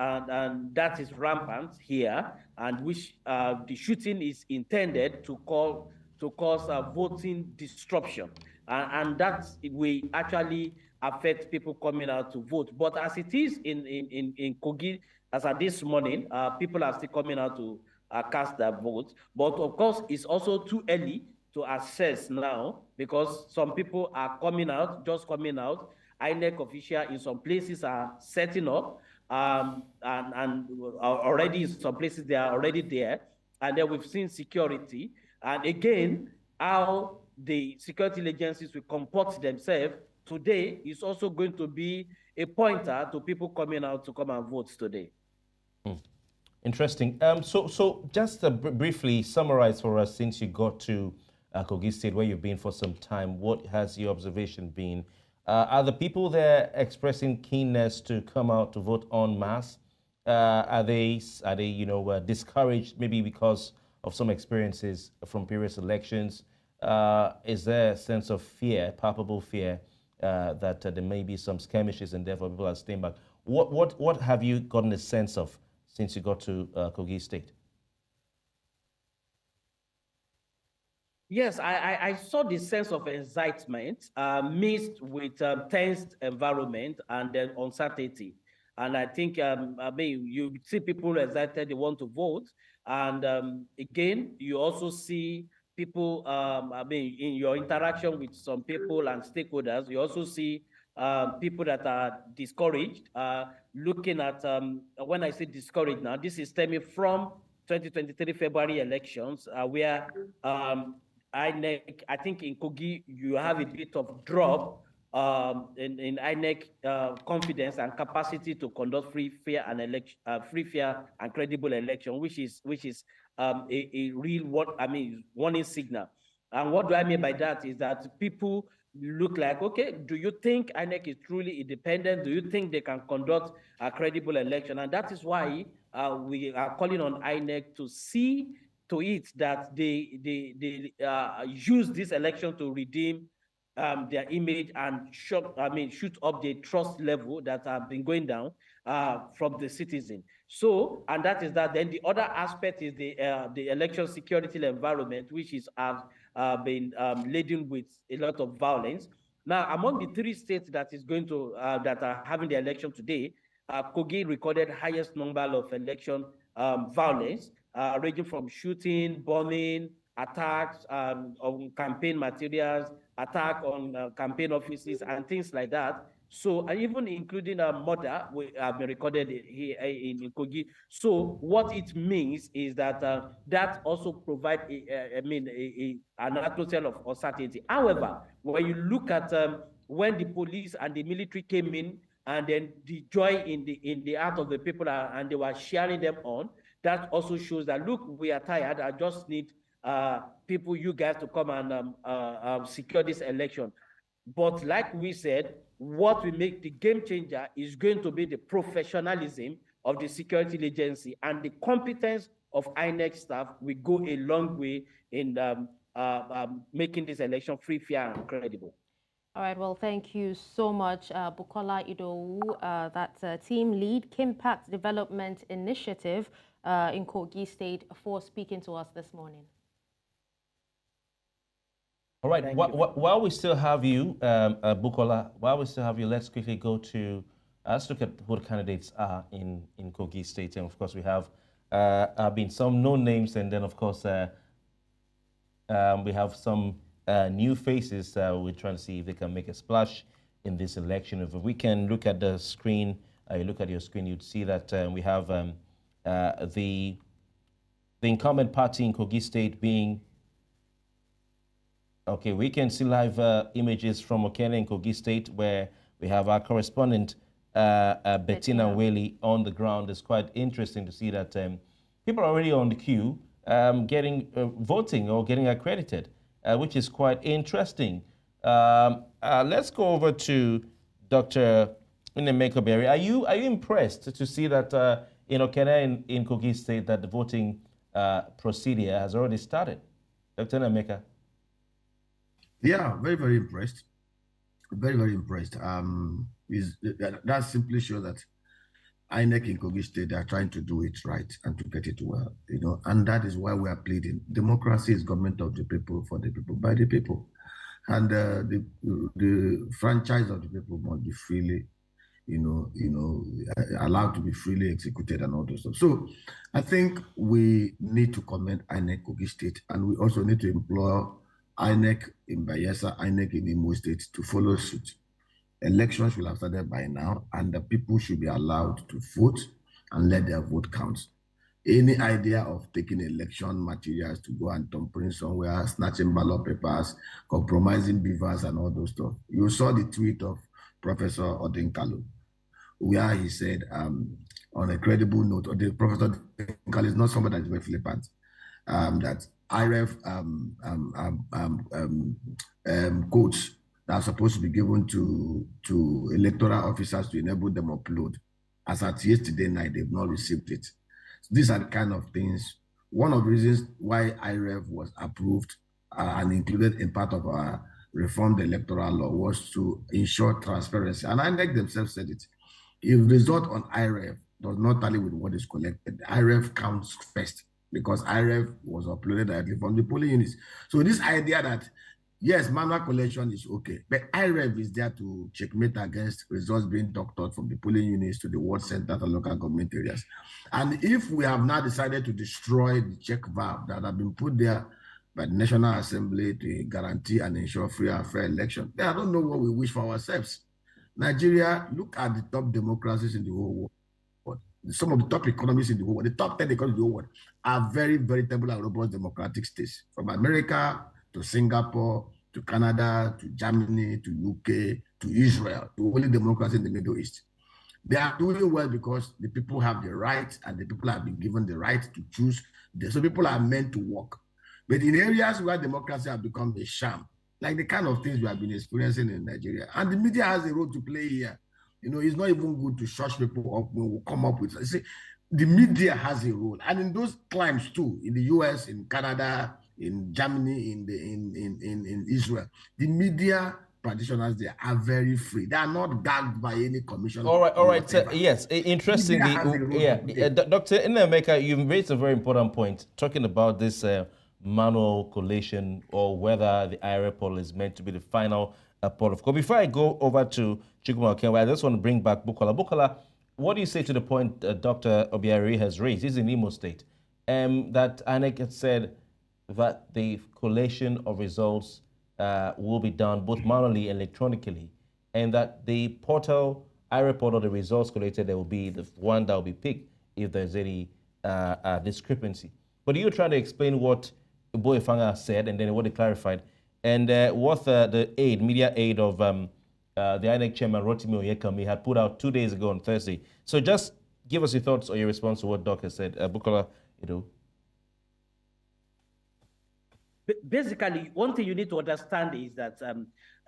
[SPEAKER 7] that is rampant here, and which the shooting is intended to cause voting disruption, and that will actually affect people coming out to vote. But as it is in Kogi, as of this morning, people are still coming out to cast their votes. But of course, it's also too early to assess now, because some people are just coming out. INEC officials in some places are setting up, and already in some places they are already there. And then we've seen security. And again, how the security agencies will comport themselves today is also going to be a pointer to people coming out to come and vote today.
[SPEAKER 1] Interesting. So just briefly summarize for us, since you got to Kogi State, where you've been for some time, what has your observation been? Are the people there expressing keenness to come out to vote en masse? Are they discouraged maybe because of some experiences from previous elections? Is there a sense of fear, palpable fear, that there may be some skirmishes and therefore people are staying back? What have you gotten a sense of since you got to Kogi State?
[SPEAKER 7] Yes, I saw the sense of excitement mixed with tense environment and then uncertainty. And I think, you see people excited, they want to vote. And again, you also see people, in your interaction with some people and stakeholders, you also see people that are discouraged, looking at, when I say discouraged now, this is stemming from 2023 February elections, where INEC, I think in Kogi, you have a bit of drop in INEC confidence and capacity to conduct free, fair, and credible election, which is a real warning signal. And what do I mean by that is that people look like, okay, do you think INEC is truly independent? Do you think they can conduct a credible election? And that is why we are calling on INEC to see to it that they use this election to redeem their image and shoot up the trust level that have been going down from the citizen. So, and that is that. Then the other aspect is the election security environment, which is been laden with a lot of violence. Now, among the 3 states that is going to that are having the election today, Kogi recorded highest number of election violence, ranging from shooting, bombing, attacks on campaign materials, attack on campaign offices, and things like that. So, and even including a murder, we have been recorded here in Kogi. So, what it means is that that also provides an atmosphere of uncertainty. However, when you look at when the police and the military came in, and then the joy in the heart of the people, and they were sharing them on, that also shows that, look, we are tired. I just need people, you guys, to come and secure this election. But like we said, what will make the game changer is going to be the professionalism of the security agency, and the competence of INEC staff will go a long way in making this election free, fair, and credible.
[SPEAKER 3] All right, well, thank you so much, Bukola Idowu, that's Team Lead, Kimpact Development Initiative in Kogi State, for speaking to us this morning.
[SPEAKER 1] All right. While we still have you, Bukola, let's quickly go to, let's look at who the candidates are in Kogi State. And of course, we have been some known names, and then of course, we have some new faces. We're trying to see if they can make a splash in this election. If we can look at the screen, you look at your screen, you'd see that we have the incumbent party in Kogi State being. Okay, we can see live images from Okene in Kogi State, where we have our correspondent, Bettina Whaley, on the ground. It's quite interesting to see that people are already on the queue getting voting or getting accredited, which is quite interesting. Let's go over to Dr. Nnaemeka Obiaraeri. Are you impressed to see that in Okene in Kogi State that the voting procedure has already started? Dr. Nnaemeka.
[SPEAKER 2] Yeah, very, very impressed. Very, very impressed. That simply shows that INEC in Kogi State are trying to do it right and to get it well, and that is why we are pleading. Democracy is government of the people, for the people, by the people. And the franchise of the people must be freely, allowed to be freely executed and all those stuff. So I think we need to commend INEC Kogi State, and we also need to implore INEC in Bayelsa, INEC in Imo State to follow suit. Elections will have started by now, and the people should be allowed to vote and let their vote count. Any idea of taking election materials to go and tampering somewhere, snatching ballot papers, compromising beavers and all those stuff. You saw the tweet of Professor Odinkalu, where he said, on a credible note, or the Professor Odinkalu is not somebody that is very flippant, that IREF codes that are supposed to be given to electoral officers to enable them upload. As at yesterday night, they've not received it. So these are the kind of things. One of the reasons why IREF was approved and included in part of our reformed electoral law was to ensure transparency. And INEC themselves said it. If result on IREF does not tally with what is collected, IREF counts first, because IREF was uploaded directly from the polling units. So this idea that, yes, manual collection is okay, but IREF is there to checkmate against results being doctored from the polling units to the ward centers and local government areas. And if we have now decided to destroy the check valve that have been put there by the National Assembly to guarantee and ensure free and fair election, then I don't know what we wish for ourselves. Nigeria, look at the top democracies in the whole world. Some of the top economies in the world, the top 10 economies in the world, are very veritable and robust democratic states. From America to Singapore, to Canada, to Germany, to UK, to Israel, to only democracy in the Middle East. They are doing well because the people have the right, and the people have been given the right to choose. So people are meant to work. But in areas where democracy has become a sham, like the kind of things we have been experiencing in Nigeria, and the media has a role to play here. It's not even good to shush people up when we come up with. See, the media has a role, and in those climes too, in the US, in Canada, in Germany, in Israel, the media practitioners there are very free. They are not gagged by any commission.
[SPEAKER 1] All right. Yes, interestingly, Dr. Nnaemeka, you raised a very important point, talking about this manual collation, or whether the IRA poll is meant to be the final poll of course. Before I go over to Chukwuma Okenwa, I just want to bring back Bukola. Bukola, what do you say to the point Dr. Obiaraeri has raised? He's in Imo State, that INEC had said that the collation of results will be done both manually and electronically, and that the portal, IRA portal, the results collated, there will be the one that will be picked if there's any discrepancy. But you trying to explain what Boyefanga said, and then what he clarified, and what the media aid of the INEC chairman, Rotimi Oyekami, had put out 2 days ago on Thursday. So just give us your thoughts or your response to what Doc has said. Bukola,
[SPEAKER 7] Basically, one thing you need to understand is that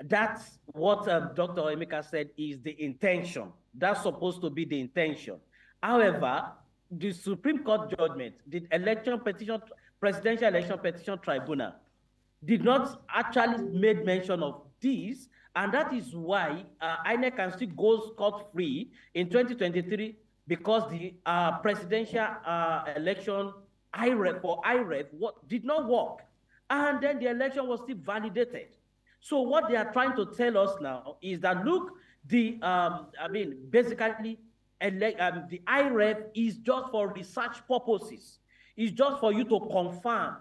[SPEAKER 7] that's what Dr. Nnaemeka said is the intention. That's supposed to be the intention. However, the Supreme Court judgment, the Presidential Election Petition Tribunal, did not actually make mention of this, and that is why INEC can still go scot-free in 2023 because the presidential election IREF did not work. And then the election was still validated. So what they are trying to tell us now is that, look, basically, the IREF is just for research purposes. It's just for you to confirm.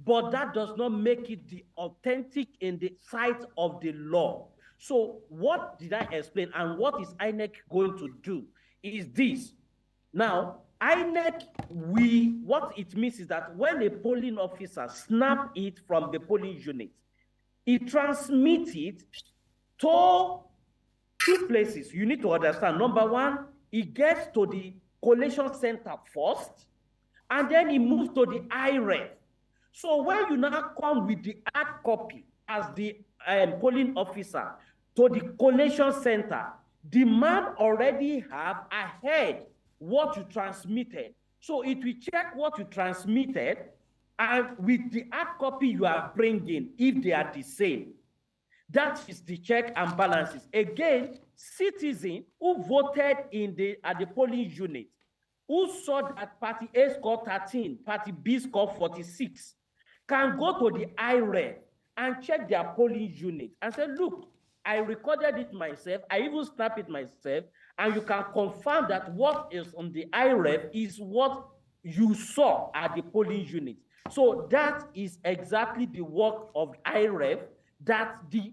[SPEAKER 7] But that does not make it the authentic in the sight of the law. So what did I explain? And what is INEC going to do is this. Now, INEC, what it means is that when a polling officer snaps it from the polling unit, it transmits it to two places. You need to understand. Number one, it gets to the collation center first, and then it moves to the IREF. So when you now come with the hard copy as the polling officer to the collation center, the man already have ahead what you transmitted. So it will check what you transmitted, and with the hard copy you are bringing, if they are the same. That is the check and balances. Again, citizens who voted at the polling unit, who saw that party A scored 13, party B scored 46, can go to the IREF and check their polling unit and say, look, I recorded it myself, I even snapped it myself, and you can confirm that what is on the IREF is what you saw at the polling unit. So that is exactly the work of IREF that the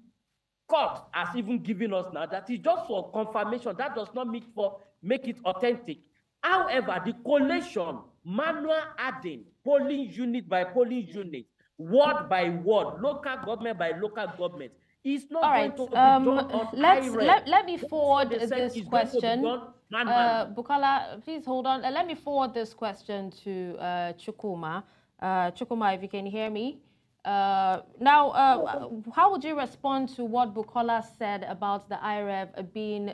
[SPEAKER 7] court has even given us now. That is just for confirmation. That does not make it authentic. However, the collation, manual adding, polling unit by polling unit, word by word, local government by local government, is not going to be done on IREF.
[SPEAKER 3] Let me forward this question. Bukola, please hold on. Let me forward this question to Chukwuma. Chukwuma, if you can hear me. Now, how would you respond to what Bukola said about the IREF being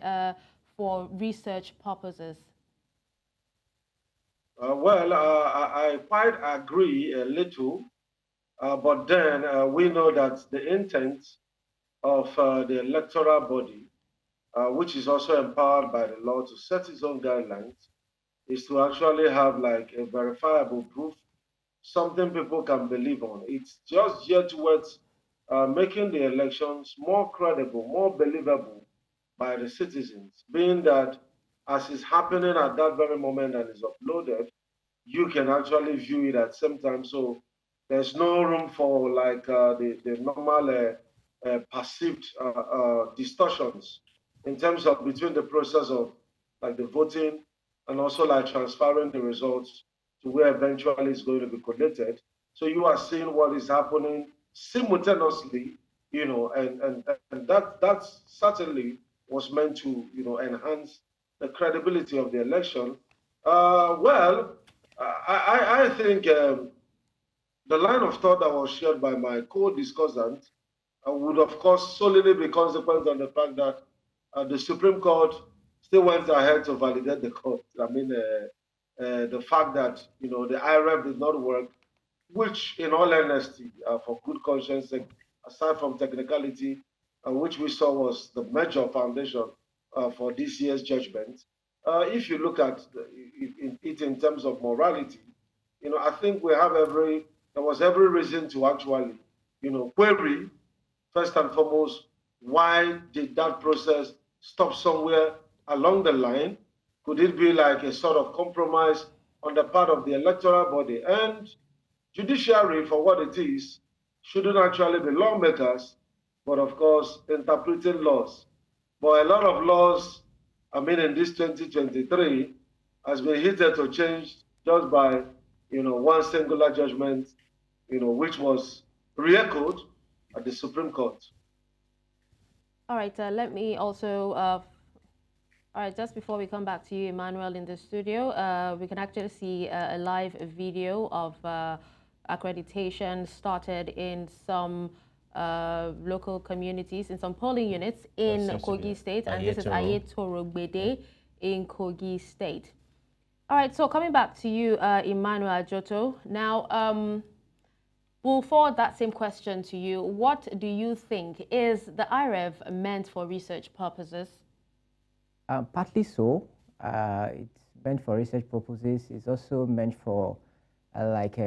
[SPEAKER 3] for research purposes?
[SPEAKER 5] I quite agree a little, but then we know that the intent of the electoral body, which is also empowered by the law to set its own guidelines, is to actually have like a verifiable proof, something people can believe on. It's just geared towards making the elections more credible, more believable by the citizens, being that as is happening at that very moment and is uploaded, you can actually view it at the same time. So there's no room for like the normal perceived distortions in terms of between the process of like the voting and also like transferring the results to where eventually it's going to be collated. So you are seeing what is happening simultaneously, you know, and that certainly was meant to, you know, enhance the credibility of the election. I think the line of thought that was shared by my co-discussant would, of course, solely be consequent on the fact that the Supreme Court still went ahead to validate the court. I mean, the fact that, you know, the IREF did not work, which, in all honesty, for good conscience sake, aside from technicality, which we saw was the major foundation for this year's judgment. If you look at it in terms of morality, you know, I think there was every reason to actually, you know, query, first and foremost, why did that process stop somewhere along the line? Could it be like a sort of compromise on the part of the electoral body? And judiciary, for what it is, shouldn't actually be lawmakers, but of course, interpreting laws. But a lot of laws, I mean, in this 2023, has been heated to change just by, you know, one singular judgment, you know, which was re-echoed at the Supreme Court.
[SPEAKER 3] All right, let me also, all right, just before we come back to you, Emmanuel, in the studio, we can actually see a live video of accreditation started in some local communities, in some polling units in Kogi State, and this is Ayetoro in Kogi State. All right, so coming back to you, Emmanuel Ajoto. Now, we'll forward that same question to you. What do you think? Is the IREF meant for research purposes?
[SPEAKER 4] Partly so. It's meant for research purposes. It's also meant for, like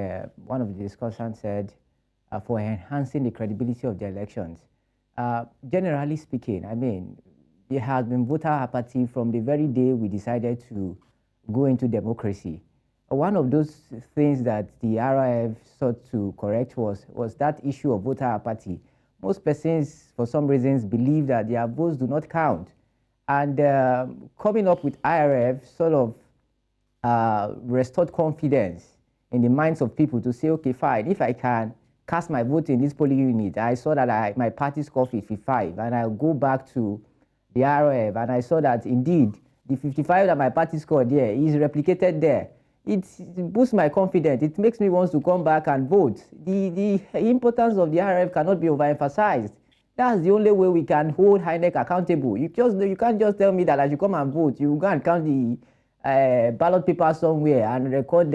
[SPEAKER 4] one of the discussants said, for enhancing the credibility of the elections. Generally speaking, I mean, there has been voter apathy from the very day we decided to go into democracy. One of those things that the RIF sought to correct was that issue of voter apathy. Most persons, for some reasons, believe that their votes do not count. And coming up with IRF sort of restored confidence in the minds of people to say, okay, fine, if I can cast my vote in this polling unit, I saw that my party scored 55, and I'll go back to the RF, and I saw that indeed the 55 that my party scored there is replicated there. It boosts my confidence. It makes me want to come back and vote. The importance of the RF cannot be overemphasized. That's the only way we can hold INEC accountable. You can't just tell me that I should come and vote. You go and count the ballot paper somewhere and record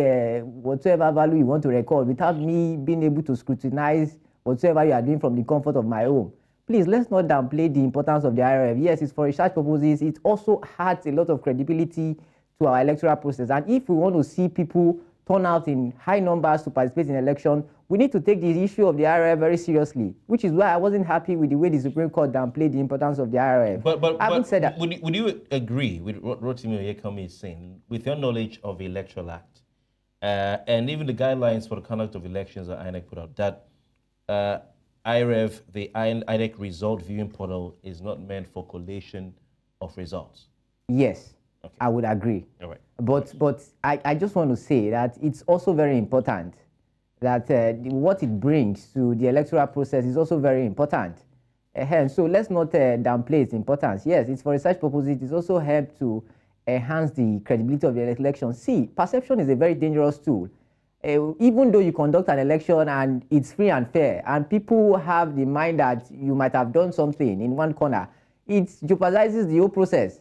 [SPEAKER 4] whatever value you want to record without me being able to scrutinize whatever you are doing from the comfort of my home. Please, let's not downplay the importance of the IRF. Yes, it's for research purposes. It also adds a lot of credibility to our electoral process. And if we want to see people turn out in high numbers to participate in election, we need to take the issue of the IRF very seriously, which is why I wasn't happy with the way the Supreme Court downplayed the importance of the IRF.
[SPEAKER 1] But
[SPEAKER 4] having said that,
[SPEAKER 1] would you agree with what Rotimi Oyekami is saying, with your knowledge of the Electoral Act, and even the guidelines for the conduct of elections that INEC put out, that IRF, the INEC result viewing portal, is not meant for collation of results?
[SPEAKER 4] Yes.
[SPEAKER 1] Okay.
[SPEAKER 4] I would agree.
[SPEAKER 1] All right.
[SPEAKER 4] But I just want to say that it's also very important that what it brings to the electoral process is also very important. So let's not downplay its importance. Yes, it's for research purposes. It's also helped to enhance the credibility of the election. See, perception is a very dangerous tool. Even though you conduct an election and it's free and fair, and people have the mind that you might have done something in one corner, it jeopardizes the whole process.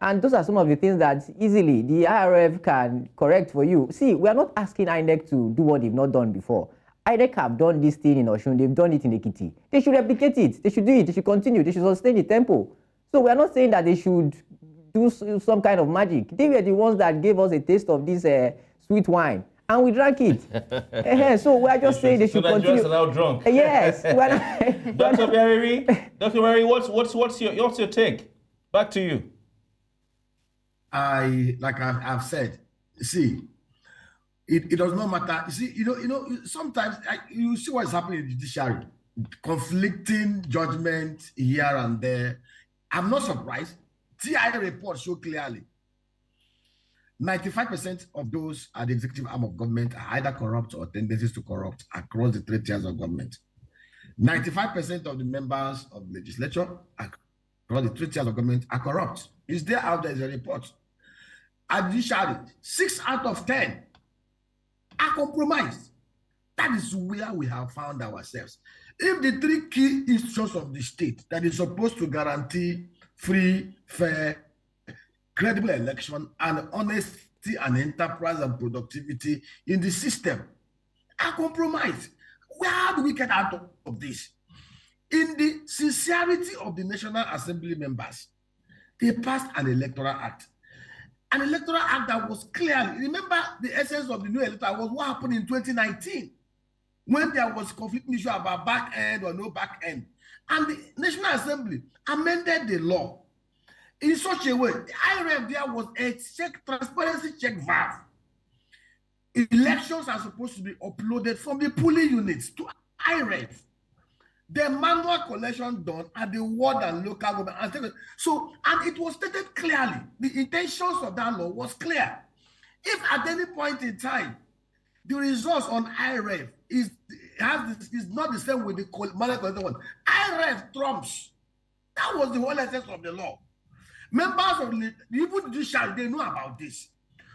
[SPEAKER 4] And those are some of the things that easily the IRF can correct for you. See, we are not asking INEC to do what they've not done before. INEC have done this thing in Osun, they've done it in Ekiti. They should replicate it, they should do it, they should continue, they should sustain the tempo. So we are not saying that they should do some kind of magic. They were the ones that gave us a taste of this sweet wine, and we drank it. So we are just saying they should continue.
[SPEAKER 1] So now drunk.
[SPEAKER 4] Yes.
[SPEAKER 1] Dr. Obiaraeri, what's your take? Back to you.
[SPEAKER 2] I've said, see, it does not matter. You see, sometimes you see what's happening in the judiciary, conflicting judgment here and there. I'm not surprised. TI reports show clearly 95% of those at the executive arm of government are either corrupt or tendencies to corrupt across the 3 tiers of government. 95% of the members of the legislature across the 3 tiers of government are corrupt. It's there out there is a report. At judiciary, 6 out of 10 are compromised. That is where we have found ourselves. If the 3 key institutions of the state that is supposed to guarantee free, fair, credible election and honesty and enterprise and productivity in the system are compromised, where do we get out of this? In the sincerity of the National Assembly members, they passed an Electoral Act. An Electoral Act that was clearly, remember the essence of the new Electoral was what happened in 2019 when there was conflicting issue about back end or no back end. And the National Assembly amended the law in such a way, the IRF there was a transparency check valve. Elections are supposed to be uploaded from the polling units to IRF. The manual collection done at the ward and local government. And it was stated clearly, the intentions of that law was clear. If at any point in time, the results on IRF is not the same with the manual collection one, IRF trumps. That was the whole essence of the law. Members of the even judiciary, they know about this.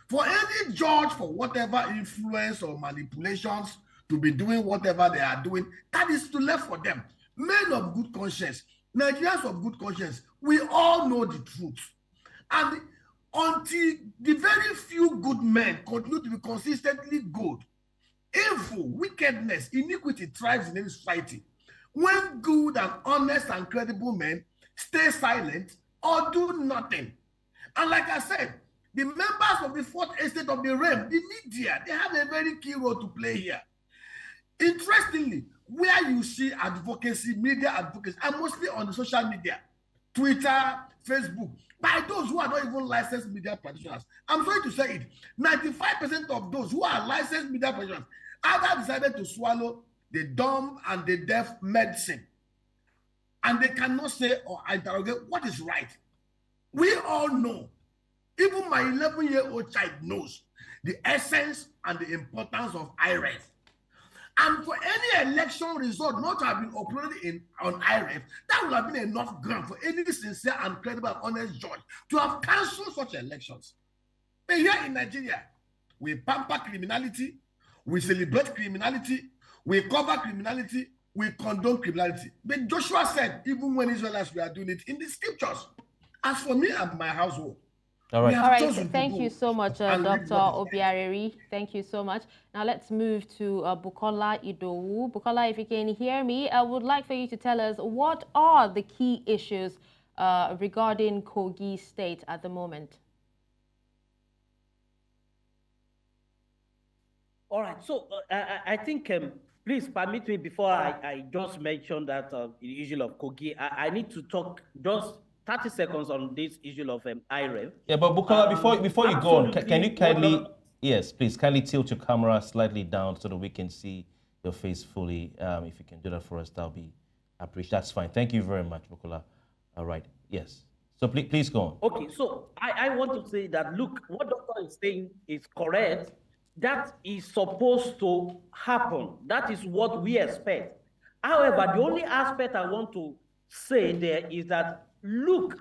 [SPEAKER 2] For any judge, for whatever influence or manipulations to be doing whatever they are doing, that is to left for them. Men of good conscience, Nigerians of good conscience, we all know the truth. And until the very few good men continue to be consistently good, evil, wickedness, iniquity thrives in any society. When good and honest and credible men stay silent or do nothing. And like I said, The members of the fourth estate of the realm, the media, they have a very key role to play here. Interestingly, where you see advocacy, media advocacy, are mostly on the social media, Twitter, Facebook, by those who are not even licensed media practitioners. I'm sorry to say it, 95% of those who are licensed media practitioners either decided to swallow the dumb and the deaf medicine, and they cannot say or interrogate what is right. We all know, even my 11-year-old child knows the essence and the importance of IREF. And for any election result not to have been uploaded on IREF, that would have been enough ground for any sincere and credible and honest judge to have cancelled such elections. But here in Nigeria, we pamper criminality, we celebrate criminality, we cover criminality, we condone criminality. But Joshua said, even when Israelites were doing it in the scriptures, as for me and my household.
[SPEAKER 1] All right.
[SPEAKER 3] All right. Thank you so much, Dr. Obiaraeri. Thank you so much. Now let's move to Bukola Idowu. Bukola, if you can hear me, I would like for you to tell us what are the key issues regarding Kogi State at the moment.
[SPEAKER 7] All right. So I think, please permit me before I just mention that the issue of Kogi, I need to talk just 30 seconds on this issue of IREF.
[SPEAKER 1] Yeah, but Bukola, before you go on, can you kindly, yes, please, kindly tilt your camera slightly down so that we can see your face fully. If you can do that for us, that'll be appreciated. That's fine. Thank you very much, Bukola. All right. Yes. So please go on.
[SPEAKER 7] Okay. So I want to say that, look, what Doctor is saying is correct. That is supposed to happen. That is what we expect. However, the only aspect I want to say there is that, look,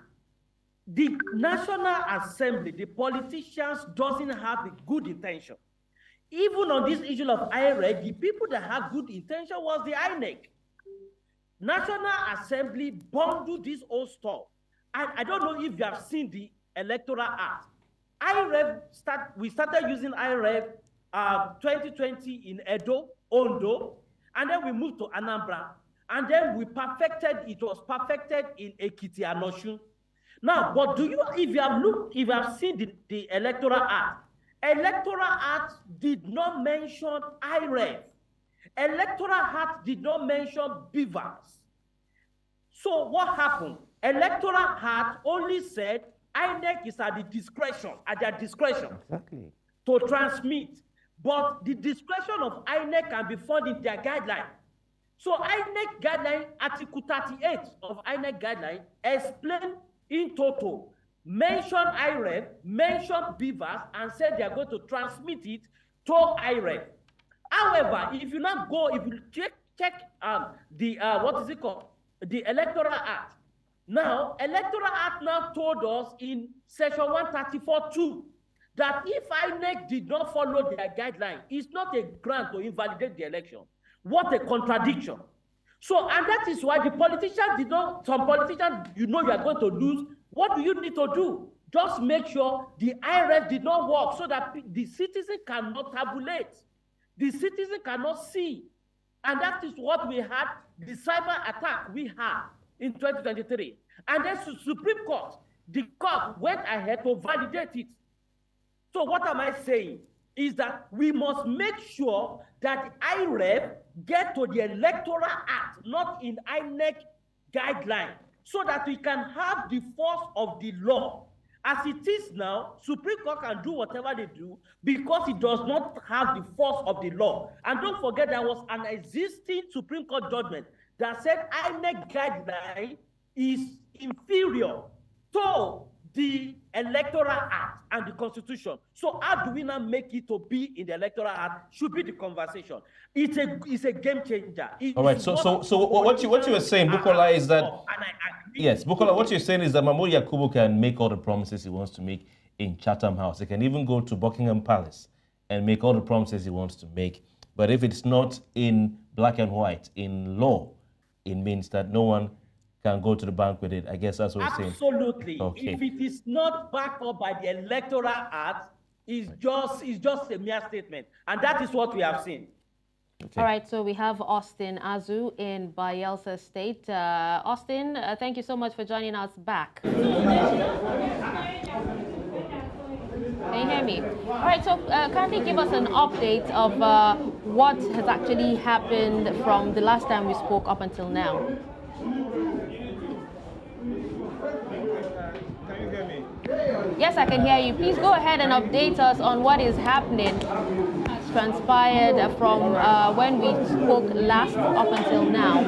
[SPEAKER 7] the National Assembly, the politicians doesn't have a good intention. Even on this issue of IREF, the people that have good intention was the INEC. National Assembly bundled this old stuff. And I don't know if you have seen the Electoral Act. We started using IREF 2020 in Edo, Ondo, and then we moved to Anambra. And then it was perfected in Ekiti and Osun. Now, but if you have seen the Electoral Act did not mention IREF. Electoral Act did not mention beavers. So what happened? Electoral Act only said INEC is at their discretion to transmit. But the discretion of INEC can be found in their guideline. So INEC guideline, Article 38 of INEC guideline, explain in total, mention IREF, mention beavers, and said they are going to transmit it to IREF. However, if you now go, if you check the Electoral Act. Now, Electoral Act now told us in Section 134(2) that if INEC did not follow their guideline, it's not a grant to invalidate the election. What a contradiction. So, and that is why some politicians, you are going to lose. What do you need to do? Just make sure the IREF did not work so that the citizen cannot tabulate. The citizen cannot see. And that is what we had, the cyber attack we had in 2023. And then the Supreme Court, the court went ahead to validate it. So what am I saying? Is that we must make sure that IREF get to the Electoral Act, not in INEC guideline, so that we can have the force of the law. As it is now, Supreme Court can do whatever they do because it does not have the force of the law. And don't forget, there was an existing Supreme Court judgment that said INEC guideline is inferior to the Electoral Act and the Constitution. So how do we now make it to be in the Electoral Act? Should be the conversation. It's a game changer.
[SPEAKER 1] All right. So what you were saying, Bukola, is that yes, Bukola, what you're saying is that Mahmoud Yakubu can make all the promises he wants to make in Chatham House. He can even go to Buckingham Palace and make all the promises he wants to make. But if it's not in black and white in law, it means that no one can go to the bank with it. I guess that's what you're saying.
[SPEAKER 7] Absolutely.
[SPEAKER 1] Okay.
[SPEAKER 7] If it is not backed up by the Electoral Act, it's just a mere statement. And that is what we have seen.
[SPEAKER 3] Okay. All right, so we have Austin Azu in Bayelsa State. Austin, thank you so much for joining us back. Can you hear me? All right, so kindly give us an update of what has actually happened from the last time we spoke up until now.
[SPEAKER 8] Can you hear me?
[SPEAKER 3] Yes, I can hear you. Please go ahead and update us on what is happening, has transpired from when we spoke last up until now.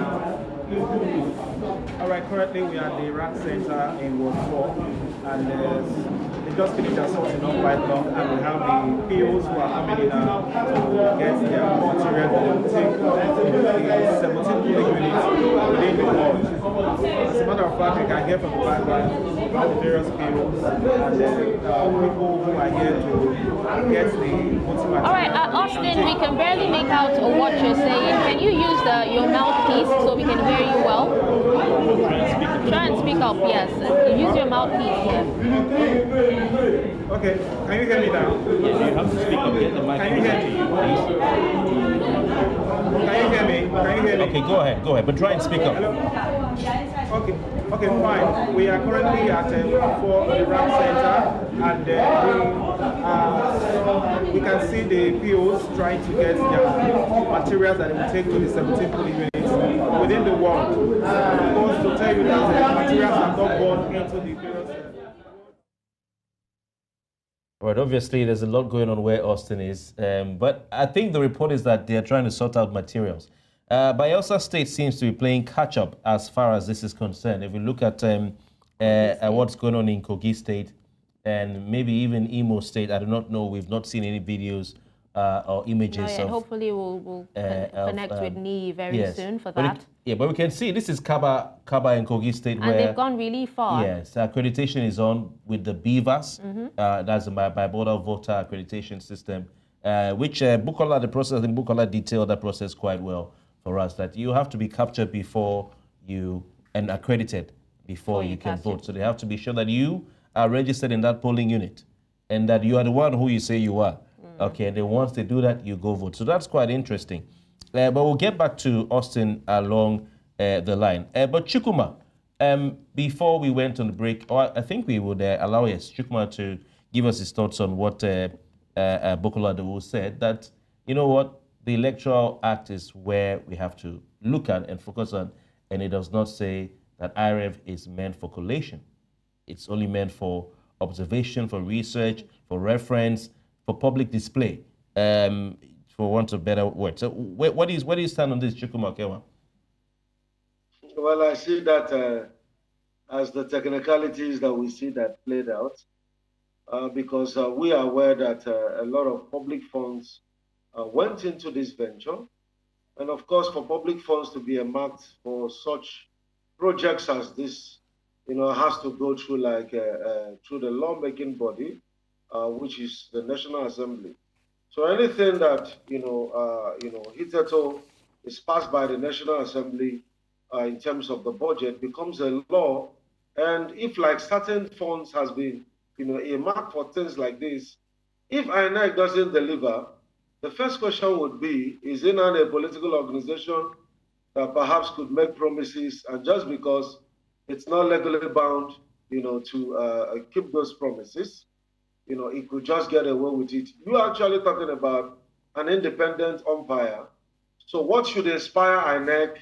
[SPEAKER 8] All right, currently we are at the Iraq Center in Ward 4, and they just finished assaulting not quite long, and we have the POs who are coming in now to get their material that will take the 17 polling units within the ward. As a matter of fact, we can hear from the background all the various POs and then people who are here to get the voting material.
[SPEAKER 3] All right, Austin, we can barely make out what you're saying. Can you use your mouthpiece so we can hear you well? Try and speak up, yes. Use your mouthpiece here.
[SPEAKER 8] Okay, can you hear me now?
[SPEAKER 1] Yes, you have to speak up. Get the mic.
[SPEAKER 8] Can you hear me? Can you hear me? Can you hear me?
[SPEAKER 1] Okay, go ahead, but try and speak up.
[SPEAKER 8] Hello? Okay, fine. We are currently at for Iraq Center, and we can see the POs trying to get their materials that they will take to the 17 polling units within the world. Of course, to tell you that the materials have not gone into the various.
[SPEAKER 1] Right, obviously there's a lot going on where Austin is, but I think the report is that they're trying to sort out materials. Bayelsa State seems to be playing catch-up as far as this is concerned. If we look at what's going on in Kogi State and maybe even Imo State, I do not know, we've not seen any videos or images of...
[SPEAKER 3] Hopefully we'll connect with Nii very soon for
[SPEAKER 1] but
[SPEAKER 3] that.
[SPEAKER 1] But we can see this is Kaba and Kogi State,
[SPEAKER 3] and they've gone really far.
[SPEAKER 1] Yes, accreditation is on with the BVAS, that's the Bi-Border Voter Accreditation System, which Bukola, the process, and Bukola detailed that process quite well for us, that you have to be captured before you, and accredited before you can vote. So they have to be sure that you are registered in that polling unit and that you are the one who you say you are. Okay, and then once they do that, you go vote. So that's quite interesting. But we'll get back to Austin along the line. But Chukuma, before we went on the break, I think we would allow Chukuma to give us his thoughts on what Bukola Adewu said, that, you know what, the Electoral Act is where we have to look at and focus on, and it does not say that IREV is meant for collation. It's only meant for observation, for research, for reference, for public display, for want of better word. So where do you stand on this, Chukuma Kewa?
[SPEAKER 5] Well, I see that as the technicalities that we see that played out, because we are aware that a lot of public funds went into this venture. And of course, for public funds to be earmarked for such projects as this, has to go through through the lawmaking body, which is the National Assembly. So anything that hitherto is passed by the National Assembly in terms of the budget becomes a law. And if certain funds has been earmarked for things like this, if INEC doesn't deliver, the first question would be, is it not a political organization that perhaps could make promises, and just because it's not legally bound, to keep those promises, it could just get away with it. You're actually talking about an independent umpire. So what should inspire INEC,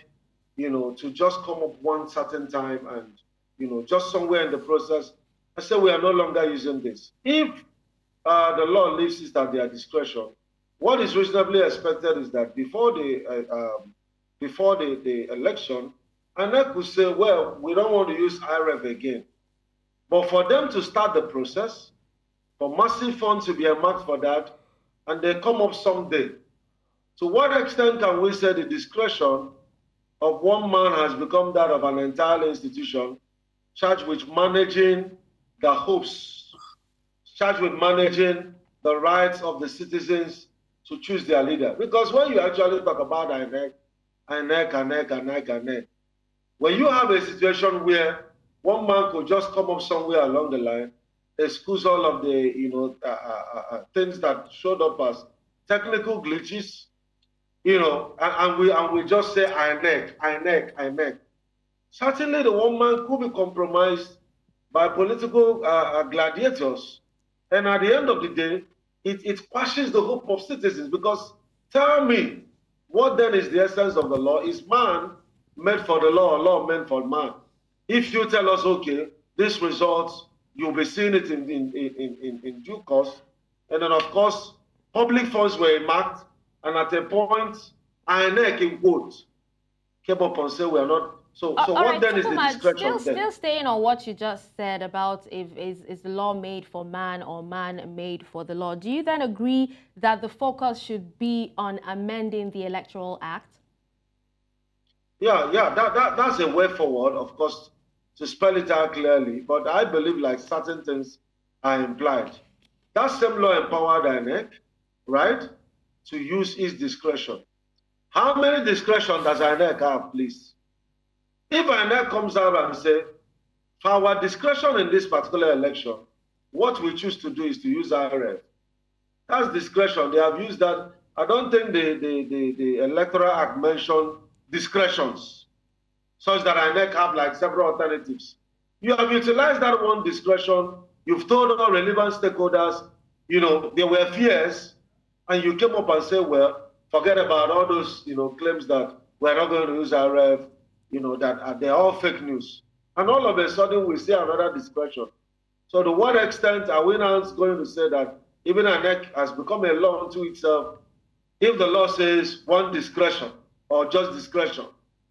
[SPEAKER 5] to just come up one certain time and, just somewhere in the process, and say we are no longer using this? If the law leaves it at their discretion, what is reasonably expected is that before the election, INEC could say, well, we don't want to use IREV again. But for them to start the process, for massive funds to be earmarked for that, and they come up someday. To what extent can we say the discretion of one man has become that of an entire institution, charged with managing the hopes, charged with managing the rights of the citizens to choose their leader? Because when you actually talk about INEC, when you have a situation where one man could just come up somewhere along the line, excuse all of the things that showed up as technical glitches, and we just say INEC. Certainly the one man could be compromised by political gladiators And at the end of the day, it quashes the hope of citizens, because tell me, what then is the essence of the law? Is man made for the law, or law meant for man? If you tell us, okay, this result, you'll be seeing it in due course, and then of course, public funds were earmarked, and at a point, INEC in quotes came up and said we are not. So what
[SPEAKER 3] right,
[SPEAKER 5] then is the discretion?
[SPEAKER 3] Still staying on what you just said about is the law made for man or man made for the law. Do you then agree that the focus should be on amending the Electoral Act?
[SPEAKER 5] Yeah, that's a way forward, of course, to spell it out clearly. But I believe like certain things are implied. That same law empowered INEC, right, to use its discretion. How many discretion does INEC have, please? If INEC comes out and say, for our discretion in this particular election, what we choose to do is to use IRF. That's discretion. They have used that. I don't think the Electoral Act mentioned discretions, such that INEC have like several alternatives. You have utilized that one discretion. You've told all relevant stakeholders, you know, there were fears, and you came up and said, well, forget about all those, you know, claims that we're not going to use IRF, you know, that they're all fake news. And all of a sudden, we see another discretion. So to what extent are we now going to say that even INEC has become a law unto itself? If the law says one discretion or just discretion,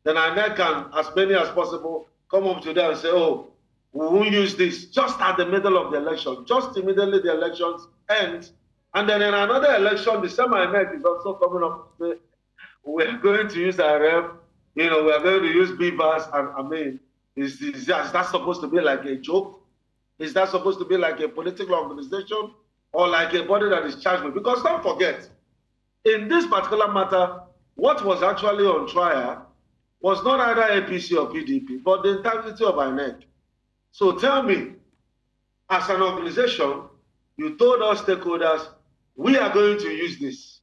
[SPEAKER 5] then INEC can, as many as possible, come up to them and say, oh, we won't use this just at the middle of the election, just immediately the elections end. And then in another election, the same INEC is also coming up to say, we're going to use IRF, you know, we're going to use BVAS, and I mean, is that supposed to be like a joke? Is that supposed to be like a political organization or like a body that is charged with? Because don't forget, in this particular matter, what was actually on trial was not either APC or PDP, but the integrity of INEC. So tell me, as an organization, you told us stakeholders, we are going to use this.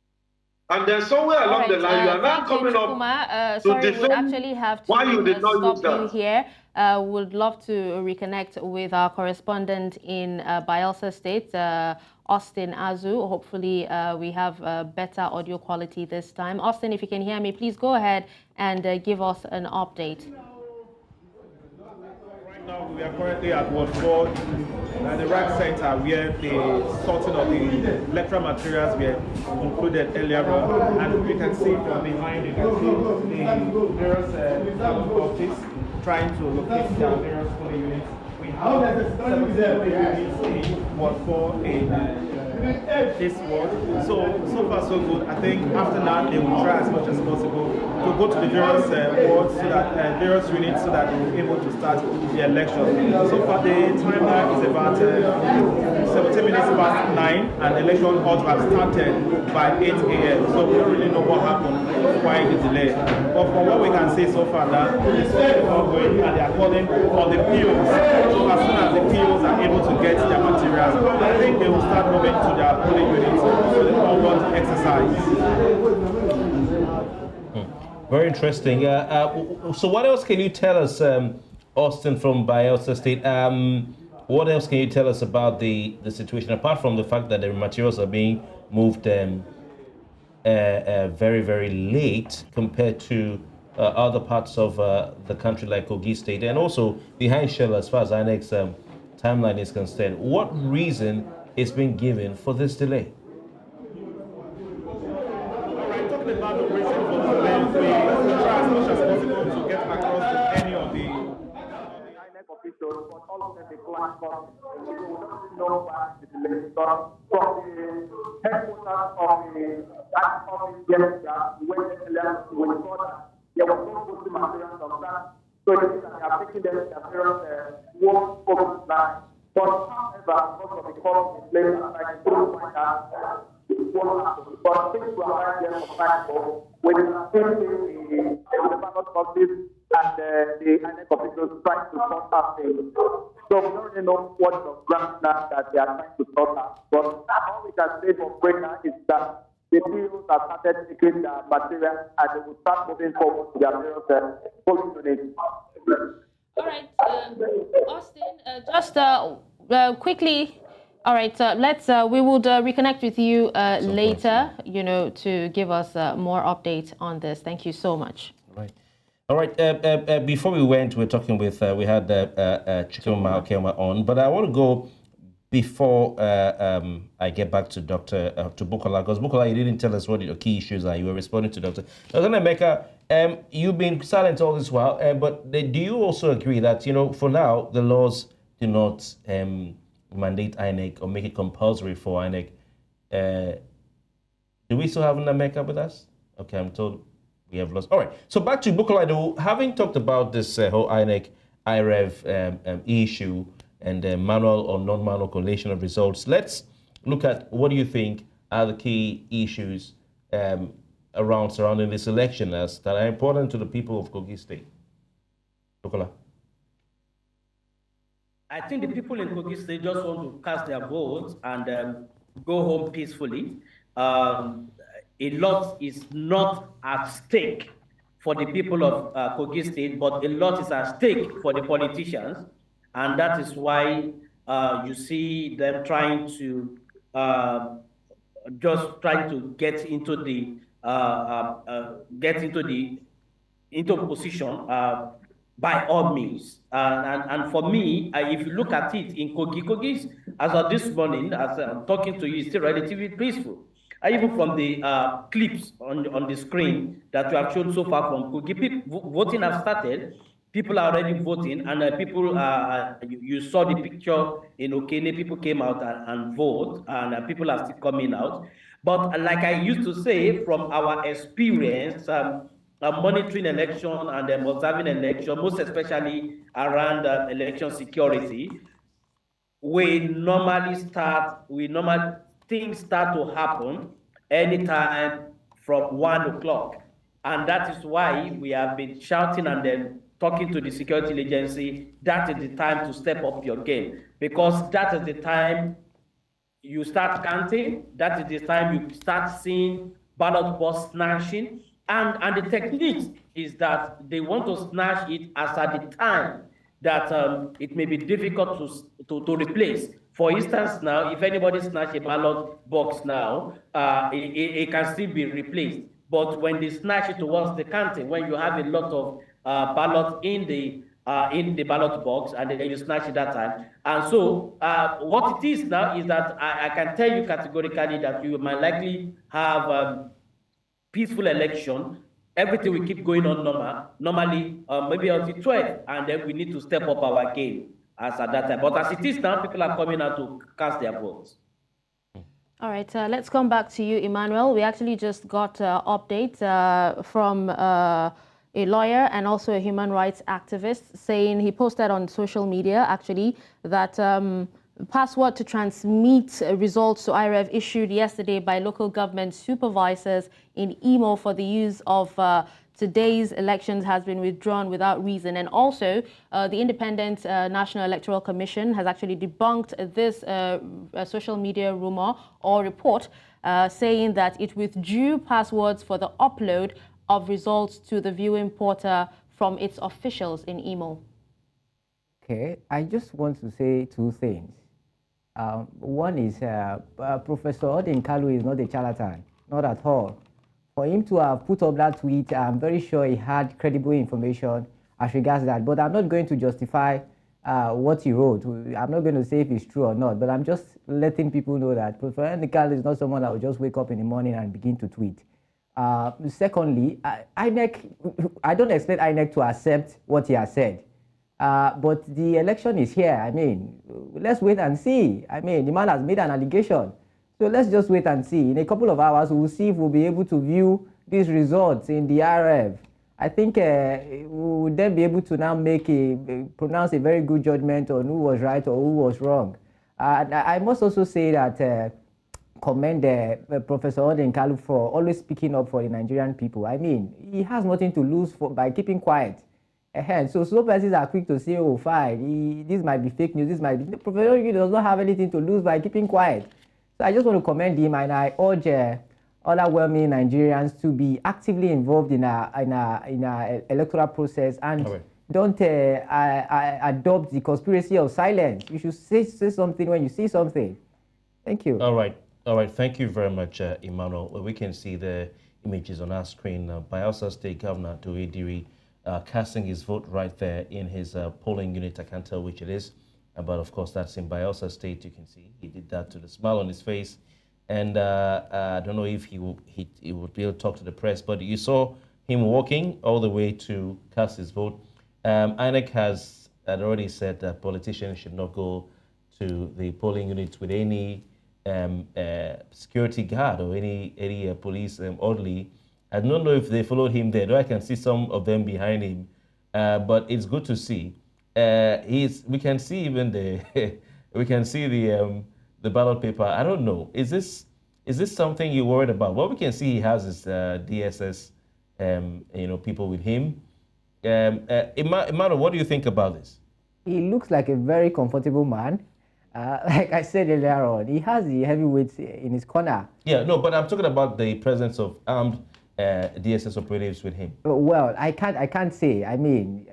[SPEAKER 5] And then somewhere along the line, you are now coming up to defend why you did not use that.
[SPEAKER 3] Stop you here. Would love to reconnect with our correspondent in Bayelsa State, Austin Azu. Hopefully, we have better audio quality this time. Austin, if you can hear me, please go ahead and give us an update.
[SPEAKER 8] Right now, we are currently at Ward 4, the rack center, where the sorting of the electoral materials were concluded earlier on. And we can see from behind, you can see the various office trying to locate their various polling units. We have 70 units in Ward 4 in this ward. So far so good. I think after that they will try as much as possible to go to the various wards, so that various units, so that they will be able to start the election. So far the timeline is about 17 minutes past 9, and the election ought to have started by 8 a.m. So we don't really know what happened, why the delay. But from what we can see so far, that it's still ongoing, and they are calling on the POs. So as soon as the POs are able to get their materials, I think they will start moving to their polling units for the onward exercise.
[SPEAKER 1] Very interesting. So what else can you tell us, Austin from Bayelsa State? What else can you tell us about the situation, apart from the fact that the materials are being moved very, very late compared to other parts of the country like Kogi State, and also behind Shell as far as INEC's timeline is concerned? What reason is being given for this delay?
[SPEAKER 8] All right, talking about the reason for the delay, we try as much as possible to get across to any of the INEC officials, but all of them declined. But we don't know why the delay. But from the headquarters of the office yesterday, we went earlier, we saw that there was no posting materials on that. So it means that they are taking them to various work focus lines. But however, because of the cost in place, I couldn't find out what happened. But things were right there for time. When you are facing the ballot office and the INEC officials trying to sort out things. So we don't really know what the ground now that they are trying to sort out. But all we can say for Breaker is that the POs have started taking the material and they will start moving forward to their various polling units.
[SPEAKER 3] All right, Austin, just quickly, All right, we will reconnect with you later, to give us more update on this. Thank you so much.
[SPEAKER 1] All right. Before we went, we had Chukuma Okema on, but I want to go before I get back to to Bukola, because Bukola, you didn't tell us what your key issues are. You were responding to Dr. Nnaemeka. You've been silent all this while, but do you also agree that, for now, the laws do not mandate INEC or make it compulsory for INEC? Do we still have Nnaemeka with us? Okay, I'm told we have lost. All right, so back to Bukola, though, having talked about this whole INEC IREV issue and manual or non-manual collation of results, let's look at what do you think are the key issues surrounding this election that are important to the people of Kogi State. Bukola.
[SPEAKER 7] I think the people in Kogi State just want to cast their votes and go home peacefully. A lot is not at stake for the people of Kogi State, but a lot is at stake for the politicians. And that is why you see them trying to get into position by all means. And for me, if you look at it in Kogi, as of this morning, as I'm talking to you, it's still relatively peaceful. Even from the clips on the screen that you have shown so far from Kogi, voting has started. People are already voting, and you saw the picture in Okene, people came out and vote, and people are still coming out. But like I used to say, from our experience, monitoring election and observing election, most especially around election security, things start to happen anytime from 1 o'clock. And that is why we have been shouting and then talking to the security agency, that is the time to step up your game. Because that is the time you start counting, that is the time you start seeing ballot box snatching. And the technique is that they want to snatch it as at the time that it may be difficult to replace. For instance, now, if anybody snatch a ballot box now, it can still be replaced. But when they snatch it towards the counting, when you have a lot of ballots in the ballot box, and then you snatch it that time. And so what it is now is that I can tell you categorically that you might likely have peaceful election. Everything will keep going on normally, maybe until 12, and then we need to step up our game as at that time. But as it is now, people are coming out to cast their votes.
[SPEAKER 3] All right, let's come back to you, Emmanuel. We actually just got update from a lawyer and also a human rights activist saying he posted on social media, actually, that password to transmit results to IREV issued yesterday by local government supervisors in Imo for the use of today's elections has been withdrawn without reason. And also, the Independent National Electoral Commission has actually debunked this social media rumor or report saying that it withdrew passwords for the upload of results to the viewing portal from its officials in Imo.
[SPEAKER 4] Okay, I just want to say two things. One is Professor Odinkalu is not a charlatan, not at all. For him to have put up that tweet, I'm very sure he had credible information as regards that. But I'm not going to justify what he wrote. I'm not going to say if it's true or not, but I'm just letting people know that Professor Odinkalu is not someone that will just wake up in the morning and begin to tweet. Secondly, INEC, I don't expect INEC to accept what he has said. But the election is here. I mean, let's wait and see. I mean, the man has made an allegation. So let's just wait and see. In a couple of hours, we'll see if we'll be able to view these results in the RF. I think we will then be able to now pronounce a very good judgment on who was right or who was wrong. I must also say that commend Professor Odinkalu for always speaking up for the Nigerian people. I mean, he has nothing to lose by keeping quiet. So some persons are quick to say, oh, fine, this might be fake news, this might be... Professor Odinkalu does not have anything to lose by keeping quiet. So I just want to commend him, and I urge other well-meaning Nigerians to be actively involved in our electoral process and don't adopt the conspiracy of silence. You should say something when you see something. Thank you.
[SPEAKER 1] All right. All right. Thank you very much, Emmanuel. Well, we can see the images on our screen. Bayelsa State Governor Obiaraeri casting his vote right there in his polling unit. I can't tell which it is, but of course that's in Bayelsa State. You can see he did that to the smile on his face, and I don't know if he would be able to talk to the press, but you saw him walking all the way to cast his vote. INEC had already said that politicians should not go to the polling units with any security guard or any police orderly. I don't know if they followed him there, though I can see some of them behind him. But it's good to see. We can see even we can see the ballot paper. I don't know. Is this something you're worried about? What we can see he has is DSS, people with him. Emmanuel, what do you think about this?
[SPEAKER 4] He looks like a very comfortable man. Like I said earlier on, he has the heavyweights in his corner.
[SPEAKER 1] Yeah, no, but I'm talking about the presence of armed DSS operatives with him.
[SPEAKER 4] Well, I can't say. I mean,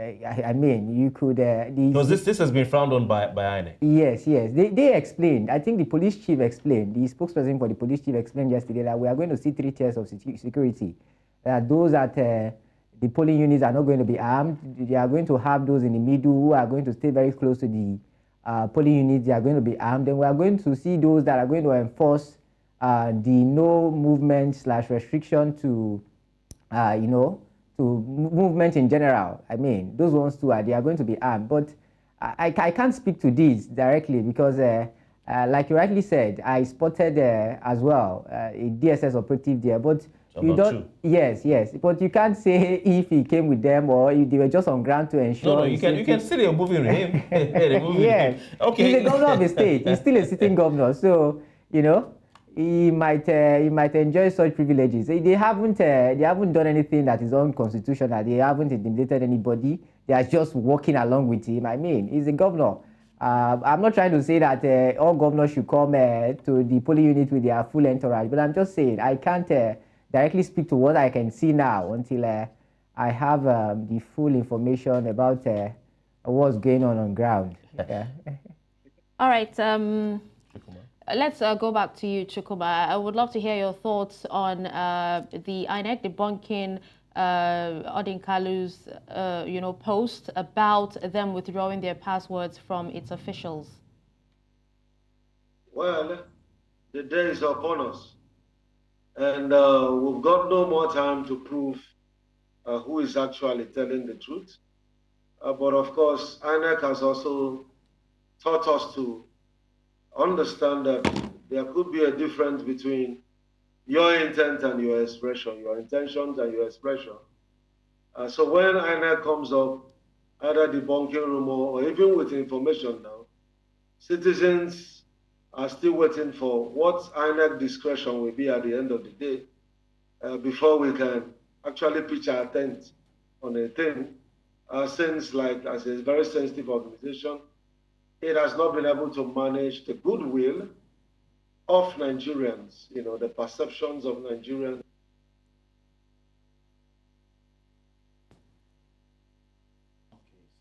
[SPEAKER 4] you could.
[SPEAKER 1] Because this has been frowned on by INEC.
[SPEAKER 4] Yes. They explained. I think the police chief explained. The spokesperson for the police chief explained yesterday that we are going to see 3 tiers of security. Those at the polling units are not going to be armed. They are going to have those in the middle who are going to stay very close to the polling units. They are going to be armed. And we are going to see those that are going to enforce the no movement / restriction to, to movement in general. I mean, those ones too, they are going to be armed. But I can't speak to this directly because, like you rightly said, I spotted as well a DSS operative there. But you don't. Yes. But you can't say if he came with them or if they were just on ground to ensure.
[SPEAKER 1] No, you can still be moving with him.
[SPEAKER 4] Yes. Okay. He's the governor of the state. He's still a sitting governor, so he might enjoy such privileges. They haven't done anything that is unconstitutional. They haven't intimidated anybody. They are just walking along with him. I mean, he's a governor. I'm not trying to say that all governors should come to the polling unit with their full entourage, but I'm just saying I can't directly speak to what I can see now until I have the full information about what's going on ground. Yeah.
[SPEAKER 3] All right. Let's go back to you, Chukwuma. I would love to hear your thoughts on the INEC debunking Odinkalu's post about them withdrawing their passwords from its officials.
[SPEAKER 5] Well, the day is upon us. And we've got no more time to prove who is actually telling the truth. But of course, INEC has also taught us to understand that there could be a difference between your intent and your expression, your intentions and your expression. So when INEC comes up, either debunking rumor or even with information now, citizens are still waiting for what INEC discretion will be at the end of the day before we can actually pitch our tent on a thing. Since, like, as a very sensitive organization, it has not been able to manage the goodwill of Nigerians, the perceptions of Nigerians.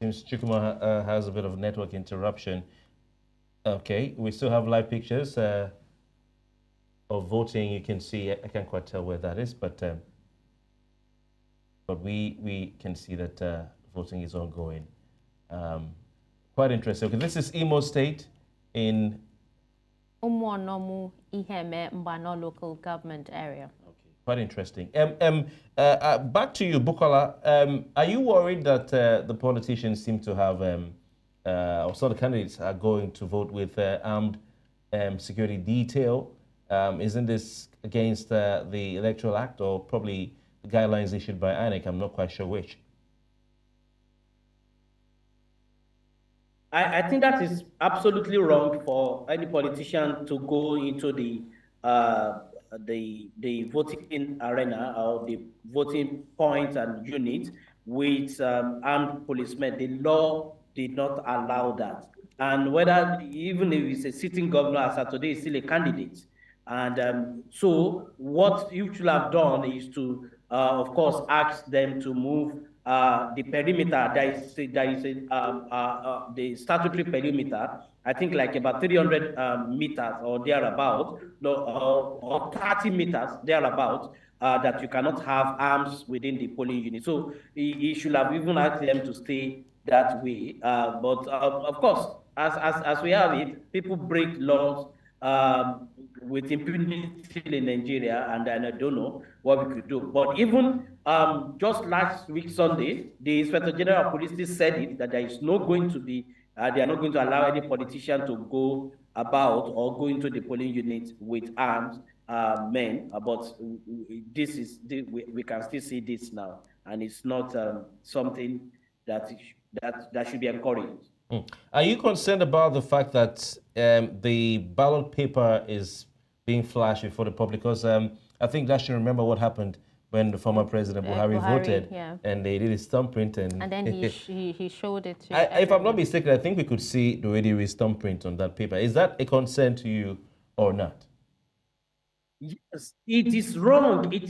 [SPEAKER 1] Seems Chukwuma has a bit of network interruption. Okay, we still have live pictures of voting. You can see, I can't quite tell where that is, but we can see that voting is ongoing. Quite interesting. Okay, this is Imo State in
[SPEAKER 3] Umuonomu Iheme Mbano local government area.
[SPEAKER 1] Okay, quite interesting. Back to you, Bukola. Are you worried that the politicians seem to have or some of the candidates are going to vote with armed security detail? Isn't this against the Electoral Act or probably the guidelines issued by INEC? I'm not quite sure which.
[SPEAKER 7] I think that is absolutely wrong for any politician to go into the voting arena or the voting points and units with armed policemen. The law did not allow that. And whether, even if it's a sitting governor, as of today, is still a candidate. And so what you should have done is to, of course, ask them to move the perimeter. There is the statutory perimeter I think like about 300 meters or thereabout, or 30 meters thereabout, that you cannot have arms within the polling unit. So he should have even asked them to stay that way. But of course, as we have it, people break laws with impunity in Nigeria, and I don't know what we could do. But even just last week, Sunday, the Inspector General of Police said it, that there is not going to be, they are not going to allow any politician to go about or go into the polling unit with armed men. But this is, we can still see this now, and it's not something that should be encouraged.
[SPEAKER 1] Are you concerned about the fact that the ballot paper is being flashed before the public? Because I think that should remember what happened when the former President Buhari voted, and they did his thumbprint, and
[SPEAKER 3] then he showed it to
[SPEAKER 1] if I'm not mistaken, I think we could see the Obiaraeri thumbprint on that paper. Is that a concern to you or not?
[SPEAKER 7] Yes, it is wrong. It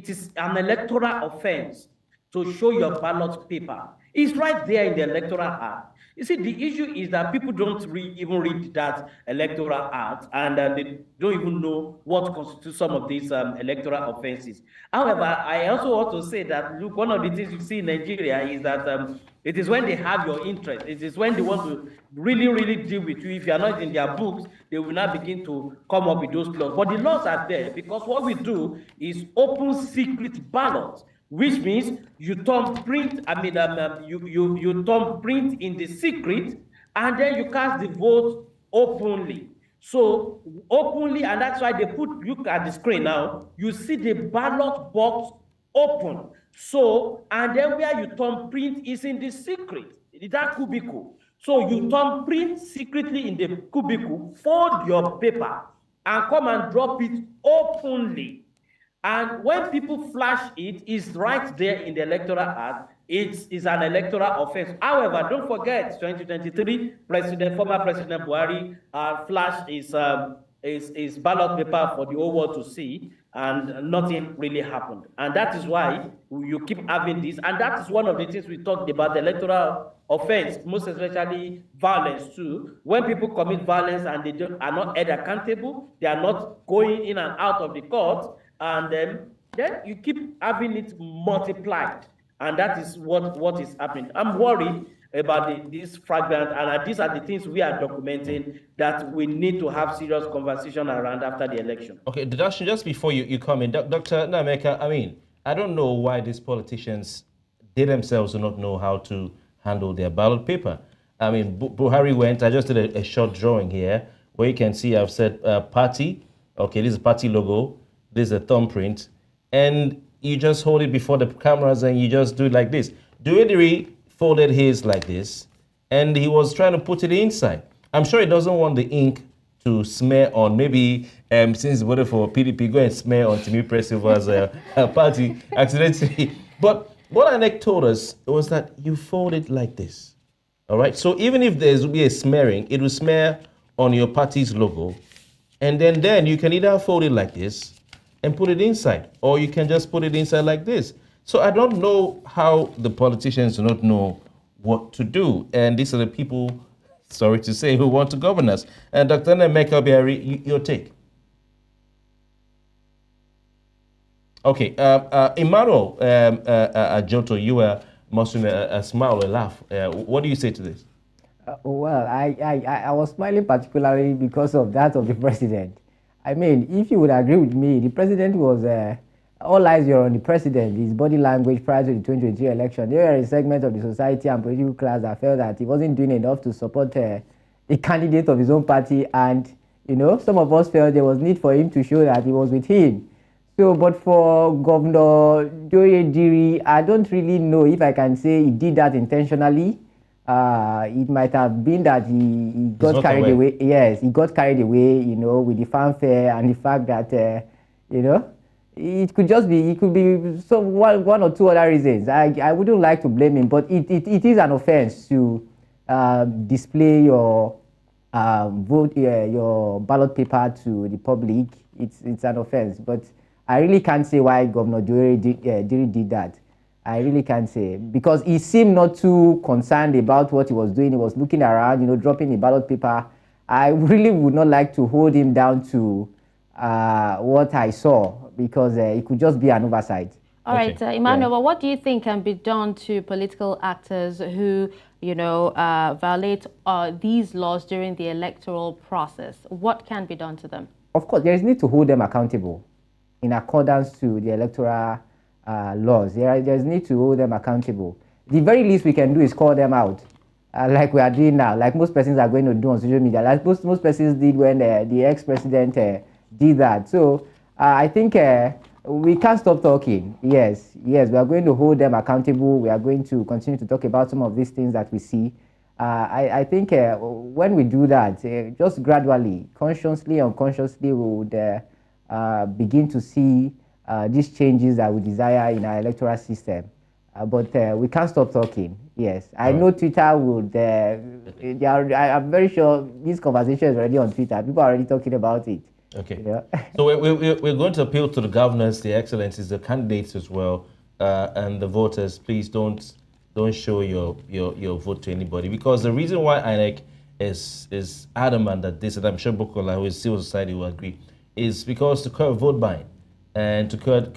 [SPEAKER 7] is an electoral offense to show your ballot paper. It's right there in the Electoral Act. You see, the issue is that people don't even read that Electoral Act, and they don't even know what constitutes some of these electoral offenses. However, I also want to say that, look, one of the things you see in Nigeria is that it is when they have your interest, it is when they want to really, really deal with you. If you are not in their books, they will now begin to come up with those laws. But the laws are there because what we do is open secret ballots, which means you thumbprint, you thumbprint in the secret, and then you cast the vote openly. So openly, and that's why they look at the screen now, you see the ballot box open. So, and then where you thumbprint is in the secret, that cubicle. So you thumbprint secretly in the cubicle, fold your paper, and come and drop it openly. And when people flash it, it's right there in the Electoral Act. It is an electoral offense. However, don't forget, 2023, former President Buhari flashed his ballot paper for the whole world to see, and nothing really happened. And that is why you keep having this. And that is one of the things we talked about, the electoral offense, most especially violence too. When people commit violence and they are not held accountable, they are not going in and out of the court, and then you keep having it multiplied, and that is what is happening. I'm worried about this fragment, and these are the things we are documenting that we need to have serious conversation around after the election.
[SPEAKER 1] Okay, Dashen, just before you come in, Dr. Nnaemeka, I don't know why these politicians, they themselves do not know how to handle their ballot paper. Buhari went, I just did a short drawing here, where you can see I've said party. Okay, this is party logo. This is a thumbprint, and you just hold it before the cameras and you just do it like this. Obiaraeri folded his like this, and he was trying to put it inside. I'm sure he doesn't want the ink to smear on. Maybe since he voted for PDP, go and smear on Timi Presiva's party accidentally. But what INEC told us was that you fold it like this. All right. So even if there will be a smearing, it will smear on your party's logo, and then you can either fold it like this and put it inside, or you can just put it inside like this. So I don't know how the politicians do not know what to do. And these are the people, sorry to say, who want to govern us. And Dr. Nnaemeka Obiaraeri, your take. Okay, Emmanuel Ajoto, you were mustering a smile, a laugh. What do you say to this?
[SPEAKER 4] Well, I was smiling particularly because of that of the president. If you would agree with me, the president was, all eyes were on the president, his body language prior to the 2023 election. There were a segment of the society and political class that felt that he wasn't doing enough to support a candidate of his own party, and, some of us felt there was need for him to show that he was with him. So, but for Governor Obiaraeri, I don't really know if I can say he did that intentionally. It might have been that he got carried away. Yes, he got carried away, with the fanfare and the fact that, it could just be, it could be one or two other reasons. I wouldn't like to blame him, but it is an offense to display your your ballot paper to the public. It's an offense, but I really can't say why Governor Obiaraeri did that. I really can't say, because he seemed not too concerned about what he was doing. He was looking around, dropping the ballot paper. I really would not like to hold him down to what I saw, because it could just be an oversight.
[SPEAKER 3] All right, Emmanuel, what do you think can be done to political actors who, violate these laws during the electoral process? What can be done to them?
[SPEAKER 4] Of course, there is need to hold them accountable in accordance to the electoral laws. There's need to hold them accountable. The very least we can do is call them out, like we are doing now, like most persons are going to do on social media, like most persons did when the ex-president did that. So I think we can't stop talking. Yes, we are going to hold them accountable. We are going to continue to talk about some of these things that we see. I think when we do that, just gradually, consciously, unconsciously, we would begin to see these changes that we desire in our electoral system. But we can't stop talking. Yes, I know Twitter would. I'm very sure this conversation is already on Twitter. People are already talking about it.
[SPEAKER 1] Okay. So we're going to appeal to the governors, the excellencies, the candidates as well, and the voters. Please don't show your vote to anybody, because the reason why INEC is adamant that this, and I'm sure Bukola, who is civil society, will agree, is because to curb vote buying and to curb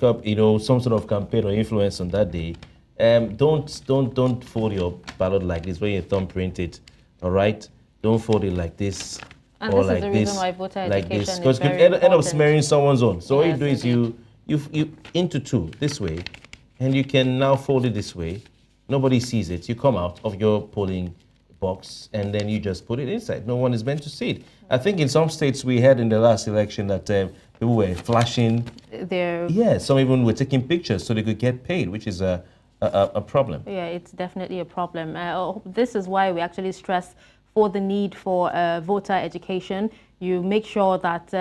[SPEAKER 1] some sort of campaign or influence on that day. Don't fold your ballot like this when you thumbprint it. All right, don't fold it like this.
[SPEAKER 3] And
[SPEAKER 1] or
[SPEAKER 3] this
[SPEAKER 1] like
[SPEAKER 3] is the
[SPEAKER 1] this,
[SPEAKER 3] reason why voter
[SPEAKER 1] like
[SPEAKER 3] education
[SPEAKER 1] this, because
[SPEAKER 3] is
[SPEAKER 1] you
[SPEAKER 3] very
[SPEAKER 1] could end up
[SPEAKER 3] important.
[SPEAKER 1] smearing someone's own. So
[SPEAKER 3] Yes,
[SPEAKER 1] what you do is you into two this way, and you can now fold it this way. Nobody sees it. You come out of your polling box, and then you just put it inside. No one is meant to see it. I think in some states we had in the last election that people were flashing. Some even were taking pictures so they could get paid, which is a problem.
[SPEAKER 3] Yeah, it's definitely a problem. This is why we actually stress for the need for voter education. You make sure that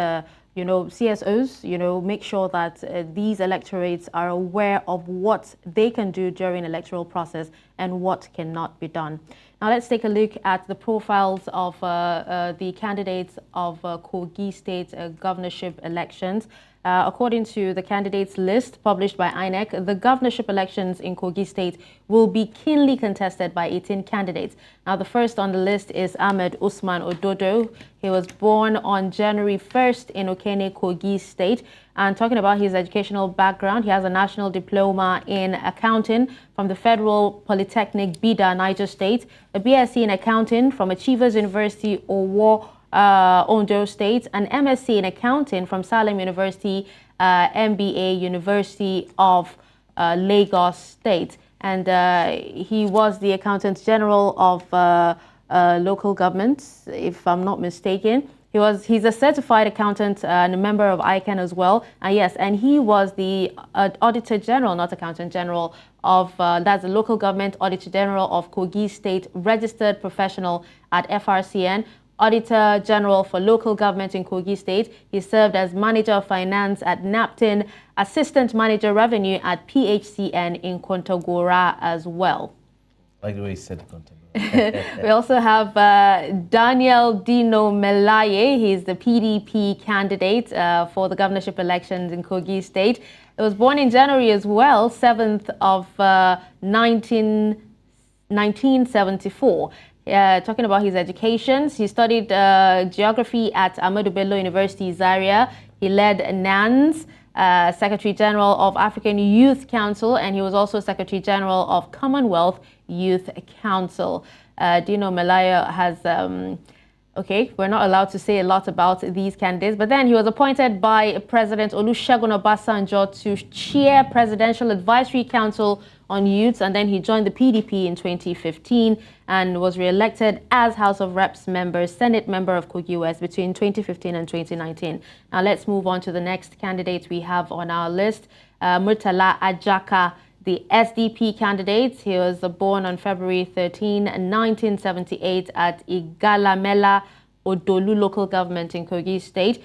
[SPEAKER 3] CSOs, make sure that these electorates are aware of what they can do during electoral process and what cannot be done. Now let's take a look at the profiles of the candidates of Kogi State governorship elections. According to the candidates list published by INEC, the governorship elections in Kogi State will be keenly contested by 18 candidates. Now, the first on the list is Ahmed Usman Ododo. He was born on January 1st in Okene, Kogi State. And talking about his educational background, he has a national diploma in accounting from the Federal Polytechnic Bida, Niger State, a BSc in accounting from Achievers University, Owo, Ondo State, an MSc in accounting from Salem University, MBA University of Lagos State, and he was the Accountant General of local governments, if I'm not mistaken. He's a certified accountant and a member of ICANN as well. And he was the Auditor General, not Accountant General, of that's the Local Government Auditor General of Kogi State, registered professional at FRCN. Auditor General for Local Government in Kogi State. He served as Manager of Finance at NAPTIN, Assistant Manager Revenue at PHCN in Kontagora as well.
[SPEAKER 1] Like the way he said Kontagora.
[SPEAKER 3] We also have Daniel Dino Melaye. He's the PDP candidate for the governorship elections in Kogi State. He was born in January as well, 7th of 1974. Talking about his education, he studied geography at Ahmadu Bello University, Zaria. He led NANS, Secretary General of African Youth Council, and he was also Secretary General of Commonwealth Youth Council. Dino Melaya has, we're not allowed to say a lot about these candidates, but then he was appointed by President Olusegun Obasanjo to chair Presidential Advisory Council on Youths, and then he joined the PDP in 2015 and was re-elected as House of Reps member, Senate member of Kogi West between 2015 and 2019. Now let's move on to the next candidate we have on our list, Murtala Ajaka, the SDP candidate. He was born on February 13, 1978 at Igalamela, Odolu local government in Kogi State.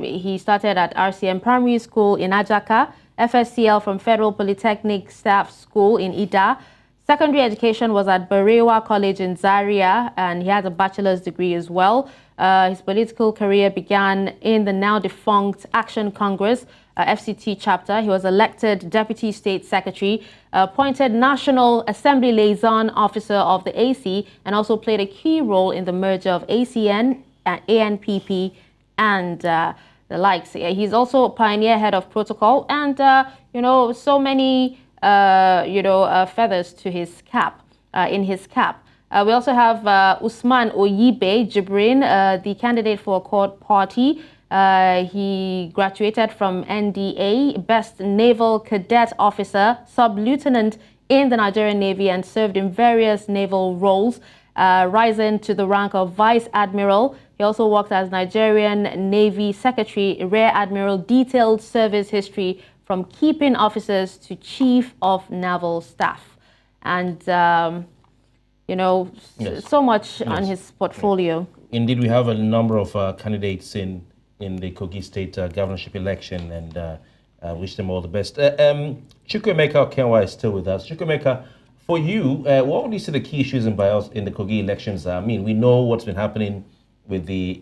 [SPEAKER 3] He started at RCM Primary School in Ajaka, FSCL from Federal Polytechnic Staff School in Ida. Secondary education was at Barewa College in Zaria, and he has a bachelor's degree as well. His political career began in the now defunct Action Congress FCT chapter. He was elected Deputy State Secretary, appointed National Assembly Liaison Officer of the AC, and also played a key role in the merger of ACN, ANPP, and the likes. He's also a pioneer head of protocol, and so many feathers to his cap, in his cap. We also have Usman Oyibe Jibrin, the candidate for Accord Party. He graduated from NDA, Best Naval Cadet Officer, Sub-Lieutenant in the Nigerian Navy, and served in various naval roles, rising to the rank of Vice Admiral. He also worked as Nigerian Navy Secretary, Rear Admiral, detailed service history from keeping officers to Chief of Naval Staff. And so much on his portfolio.
[SPEAKER 1] Indeed, we have a number of candidates in the Kogi State governorship election, and wish them all the best. Nnaemeka Kenwa is still with us. Nnaemeka, for you, what would you say the key issues in the Kogi elections are? I mean, we know what's been happening with the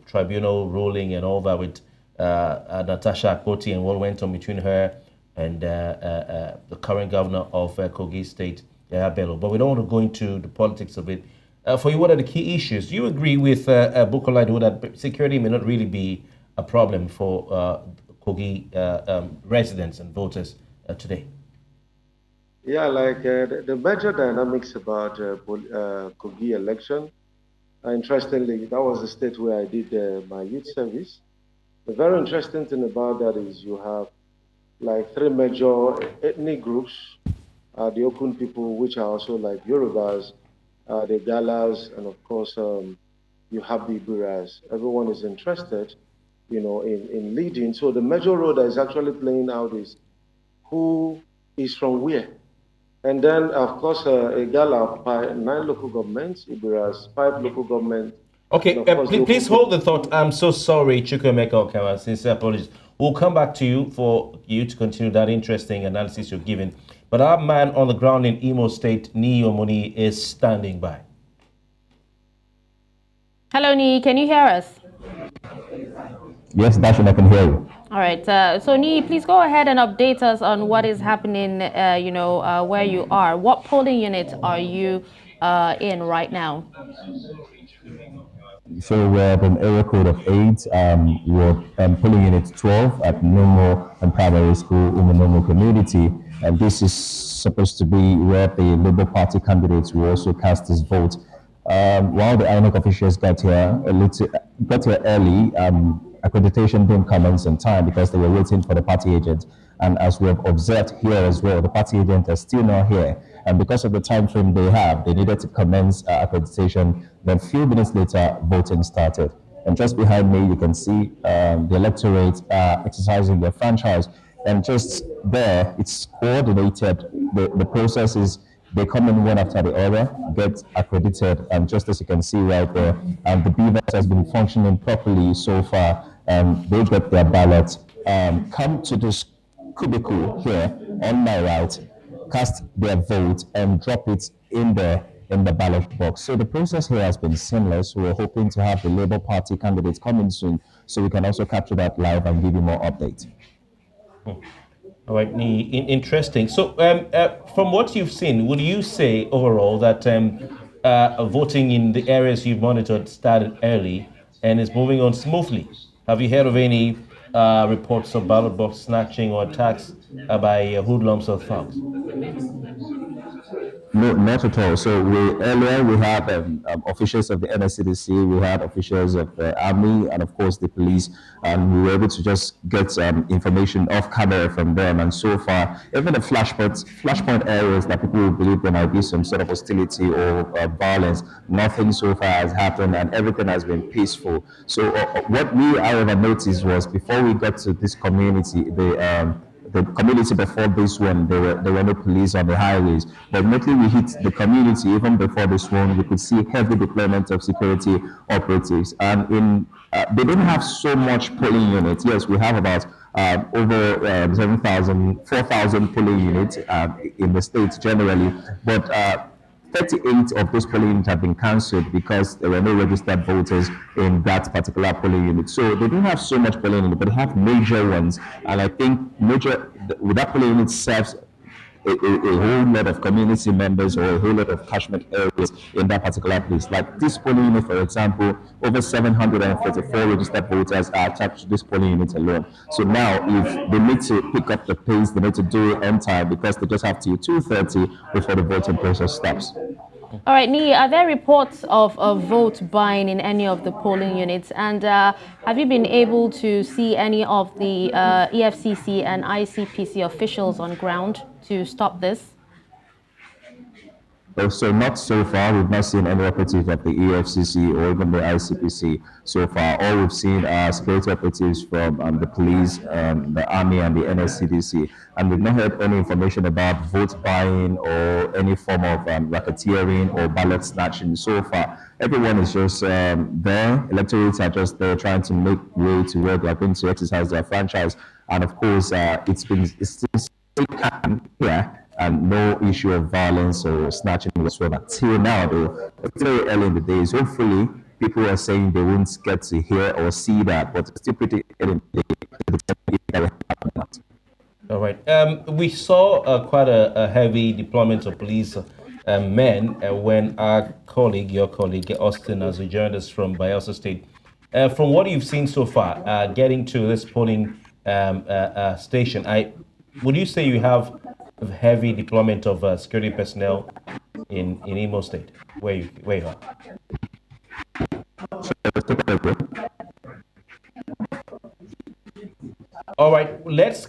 [SPEAKER 1] tribunal ruling and all that with Natasha Akpoti and what went on between her and the current governor of Kogi State, Ballot. But we don't want to go into the politics of it. For you, what are the key issues? Do you agree with Bukola that security may not really be a problem for Kogi residents and voters today?
[SPEAKER 5] Yeah, like the major dynamics about Kogi election. Interestingly, that was the state where I did my youth service. The very interesting thing about that is you have like three major ethnic groups. The Okun people, which are also like Yorubas, the Galas, and of course, you have the Iburas. Everyone is interested, in leading. So the major role that is actually playing out is who is from where. And then, of course, a Gala occupy 9 local governments, Iburas 5 local governments.
[SPEAKER 1] Okay, please hold the thought. I'm so sorry, Nnaemeka Kenwa. Sincere apologies. We'll come back to you for you to continue that interesting analysis you're giving. But our man on the ground in Imo State, Ni, is standing by.
[SPEAKER 3] Hello, Ni. Can you hear us?
[SPEAKER 9] Yes, Dashen, I can hear you.
[SPEAKER 3] All right. So, Ni, please go ahead and update us on what is happening, where you are. What polling unit are you in right now?
[SPEAKER 9] So we're at an area code of 8. We're polling unit 12 at Nomo and Primary School in the Nomo community. And this is supposed to be where the Labour Party candidates will also cast his vote. While the INEC officials got here early, accreditation didn't commence on time because they were waiting for the party agent. And as we have observed here as well, the party agent is still not here. And because of the time frame they have, they needed to commence accreditation. Then a few minutes later, voting started. And just behind me, you can see the electorate exercising their franchise. And just there, it's coordinated. The process is they come in one after the other, get accredited, and just as you can see right there, the BVAS has been functioning properly so far, and they get their ballot, come to this cubicle here on my right, cast their vote, and drop it in the ballot box. So the process here has been seamless. We're hoping to have the Labour Party candidates coming soon, so we can also capture that live and give you more updates.
[SPEAKER 1] All right, interesting. So from what you've seen, would you say overall that voting in the areas you've monitored started early and is moving on smoothly? Have you heard of any reports of ballot box snatching or attacks by hoodlums or thugs?
[SPEAKER 9] No, not at all. So earlier we had officials of the NSCDC, we had officials of the army, and of course the police, and we were able to just get information off camera from them. And so far, even the flashpoint areas that people believe there might be some sort of hostility or violence, nothing so far has happened, and everything has been peaceful. So what we, however, noticed was before we got to this community, the community before this one, there were no police on the highways. But immediately we hit the community, even before this one, we could see heavy deployment of security operatives. And they didn't have so much polling units. Yes, we have about over 4,000 polling units in the state generally. But 38 of those polling units have been cancelled because there were no registered voters in that particular polling unit. So they don't have so much polling unit, but they have major ones. And I think that polling unit serves a whole lot of community members or a whole lot of catchment areas in that particular place. Like this polling unit, for example, over 734 registered voters are attached to this polling unit alone. So now, if they need to pick up the pace, they need to do it on time because they just have till 2:30 before the voting process stops.
[SPEAKER 3] All right, Nii, are there reports of vote buying in any of the polling units? And have you been able to see any of the EFCC and ICPC officials on ground to stop this?
[SPEAKER 9] So not so far. We've not seen any operatives of the EFCC or even the ICPC so far. All we've seen are security operatives from the police, the army, and the NSCDC. And we've not heard any information about vote buying or any form of racketeering or ballot snatching so far. Everyone is just there. Electorates are just there trying to make way to where they are going to exercise their franchise. And of course, it's still calm here. And no issue of violence or snatching whatsoever. Till now, though, it's very early in the days. Hopefully, people are saying they won't get to hear or see that, but it's still pretty early in the day.
[SPEAKER 1] All right. We saw quite a heavy deployment of police men when your colleague, Austin, has joined us from Bayelsa State. From what you've seen so far, getting to this polling station, would you say you have heavy deployment of security personnel in Imo State, where you are? All right, let's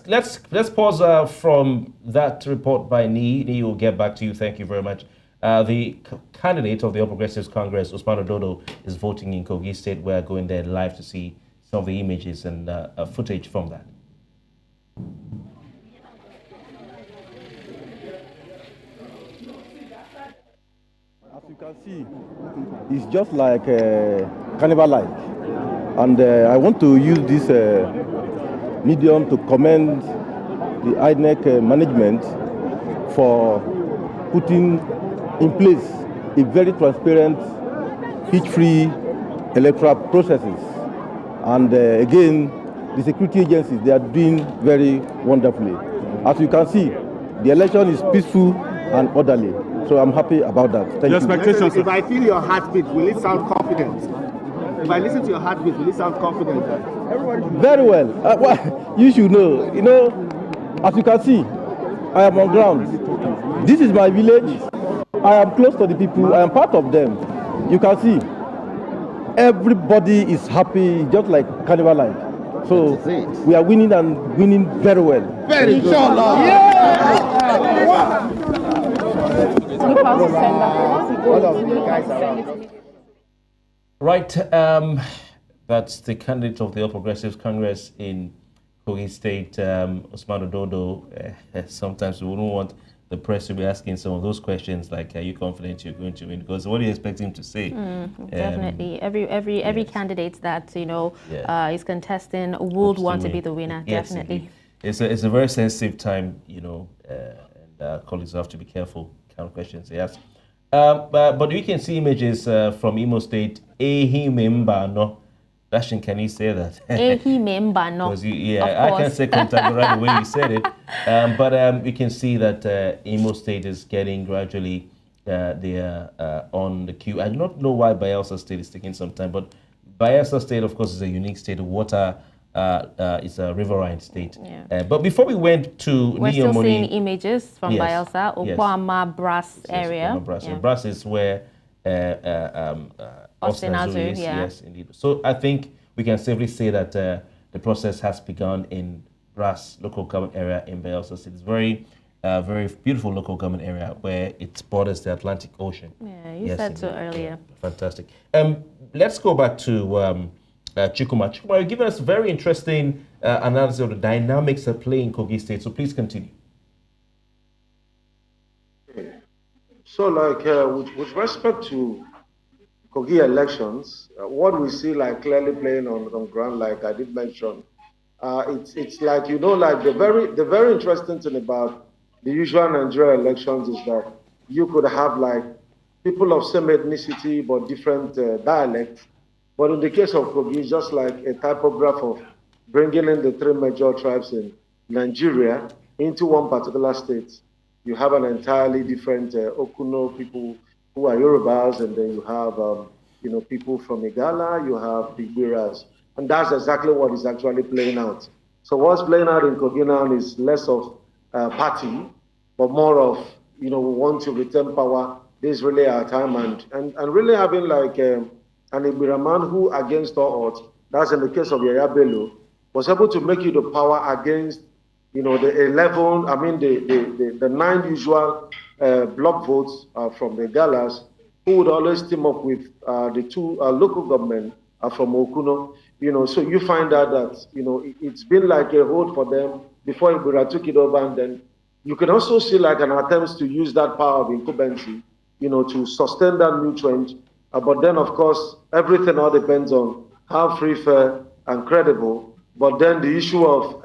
[SPEAKER 1] pause from that report by Nii. Nii will get back to you. Thank you very much. The candidate of the All Progressives Congress, Usman Ododo, is voting in Kogi State. We're going there live to see some of the images and footage from that.
[SPEAKER 10] As you can see, it's just like carnival-like. And I want to use this medium to commend the INEC management for putting in place a very transparent, hitch-free electoral processes. And again, the security agencies, they are doing very wonderfully. As you can see, the election is peaceful and orderly. So I'm happy about that. Thank you.
[SPEAKER 11] If I feel your heartbeat, will it sound confident? If I listen to your heartbeat, will it sound confident?
[SPEAKER 10] Very well. Well, you should know. You know, as you can see, I am on ground. This is my village. I am close to the people. I am part of them. You can see, everybody is happy, just like carnival-like. So we are winning and winning very well.
[SPEAKER 11] Very good.
[SPEAKER 1] Right, that's the candidate of the All Progressives Congress in Kogi State, Usman Ododo. Sometimes we wouldn't want the press to be asking some of those questions like, are you confident you're going to win? Because what do you expect him to say?
[SPEAKER 3] Definitely. Every candidate that, is contesting would want to be the winner,
[SPEAKER 1] yes,
[SPEAKER 3] definitely.
[SPEAKER 1] It's a very sensitive time, and colleagues have to be careful kind of questions they ask. But you can see images from Imo State. No. Dashen, can you say that?
[SPEAKER 3] No.
[SPEAKER 1] I can't say contact right the way you said it. But you can see that Imo State is getting gradually on the queue. I do not know why Bayelsa State is taking some time, but Bayelsa State, of course, is a unique state. Water is a riverine state. Yeah. But before we went to
[SPEAKER 3] we're still seeing images from Bayelsa, Okwama Brass area.
[SPEAKER 1] Brass is where Austin is. Yes, indeed. So I think we can safely say that the process has begun in Brass local government area in Bayelsa State. It's very beautiful local government area where it borders the Atlantic Ocean.
[SPEAKER 3] Yeah, you said so earlier.
[SPEAKER 1] Fantastic. Let's go back to Chukuma. Chukuma, you've given us very interesting analysis of the dynamics at play in Kogi State. So please continue.
[SPEAKER 5] So, with respect to Kogi elections, what we see clearly playing on ground, like I did mention, it's like the very interesting thing about the usual Nigerian elections is that you could have people of same ethnicity but different dialects. But in the case of Kogi, it's just like a typograph of bringing in the three major tribes in Nigeria into one particular state. You have an entirely different Okuno people who are Yorubas, and then you have people from Igala, you have the Igbiras. And that's exactly what is actually playing out. So what's playing out in Kogi now is less of party, but more of, we want to return power. This is really our time, and really having like an Ibiraman who, against all odds, that's in the case of Yaya Bello, was able to make it the power against, the 9 usual block votes from the Galas, who would always team up with the 2 local government from Okuno. So you find out that, it's been like a hold for them before Ibira took it over, and then you can also see like an attempt to use that power of incumbency, to sustain that new trend. But then, of course, everything all depends on how free, fair, and credible. But then the issue of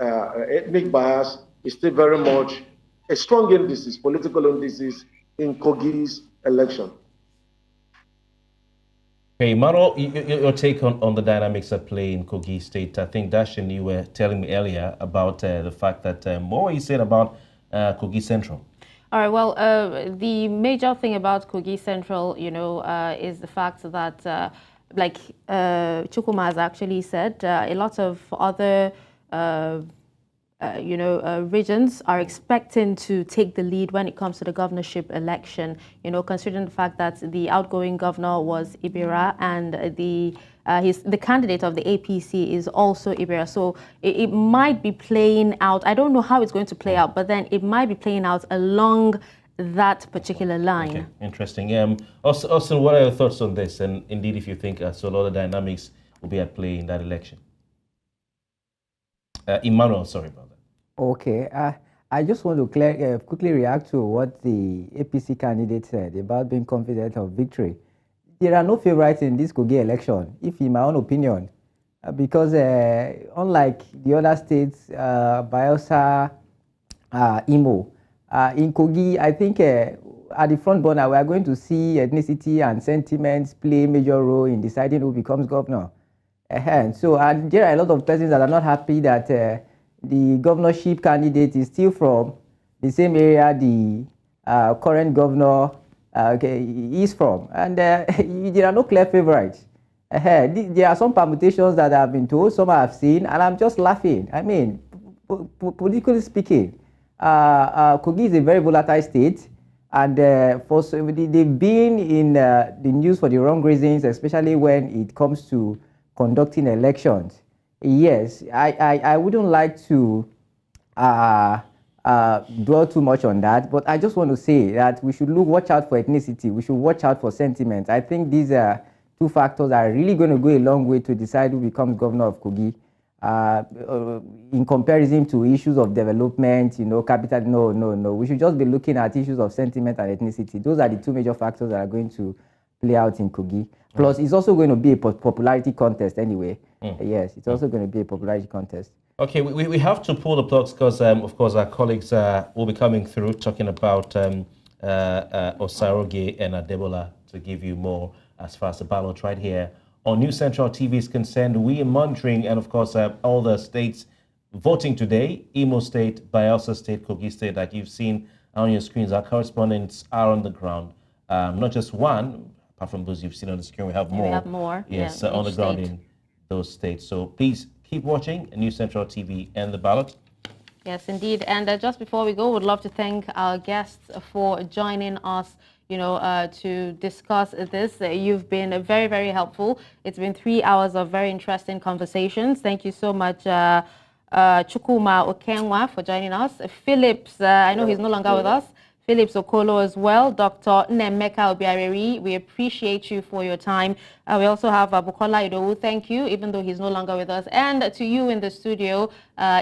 [SPEAKER 5] ethnic bias is still very much a strong indices, political indices in Kogi's election.
[SPEAKER 1] Okay, Maro, your take on the dynamics at play in Kogi State. I think, Dashen, you were telling me earlier about the fact that, what were you saying about Kogi Central?
[SPEAKER 3] All right, well, the major thing about Kogi Central, is the fact that, like Chukuma has actually said, a lot of other, regions are expecting to take the lead when it comes to the governorship election, considering the fact that the outgoing governor was Ibira, and the candidate of the APC is also Ibira. So it might be playing out. I don't know how it's going to play out, but then it might be playing out along that particular line.
[SPEAKER 1] Okay, interesting. Also, what are your thoughts on this? And indeed, if you think so, a lot of dynamics will be at play in that election. Emmanuel, sorry about that.
[SPEAKER 4] Okay, I just want to quickly react to what the APC candidate said about being confident of victory. There are no favorites in this Kogi election, if in my own opinion, because unlike the other states, Bayelsa, Imo, in Kogi, I think at the front burner, we are going to see ethnicity and sentiments play a major role in deciding who becomes governor. So there are a lot of persons that are not happy that the governorship candidate is still from the same area the current governor is from. And there are no clear favorites. There are some permutations that have been told, some I have seen, and I'm just laughing. I mean, politically speaking, Kogi is a very volatile state, and they've been in the news for the wrong reasons, especially when it comes to conducting elections. Yes, I wouldn't like to dwell too much on that, but I just want to say that we should watch out for ethnicity. We should watch out for sentiment. I think these two factors are really going to go a long way to decide who becomes governor of Kogi. In comparison to issues of development, capital, no. We should just be looking at issues of sentiment and ethnicity. Those are the two major factors that are going to play out in Kogi. Plus, it's also going to be a popularity contest anyway. Yes, it's also going to be a popularity contest.
[SPEAKER 1] Okay, we have to pull the plugs because, of course, our colleagues will be coming through talking about Osaroge and Adebola to give you more as far as the ballot right here on News Central TV is concerned. We are monitoring, and of course, all the states voting today: Imo State, Bayelsa State, Kogi State, that you've seen on your screens. Our correspondents are on the ground. Not just one, apart from those you've seen on the screen, we have more.
[SPEAKER 3] We have more.
[SPEAKER 1] Yes, on the ground in those states. So please keep watching News Central TV and the ballot.
[SPEAKER 3] Yes, indeed. And just before we go, we'd love to thank our guests for joining us, to discuss this. You've been very, very helpful. It's been 3 hours of very interesting conversations. Thank you so much, Chukuma Okenwa, for joining us. Phillips, I know he's no longer with us. Phillips Okolo as well, Dr. Nnaemeka Obiaraeri, we appreciate you for your time. We also have Bukola Idowu, thank you, even though he's no longer with us. And to you in the studio,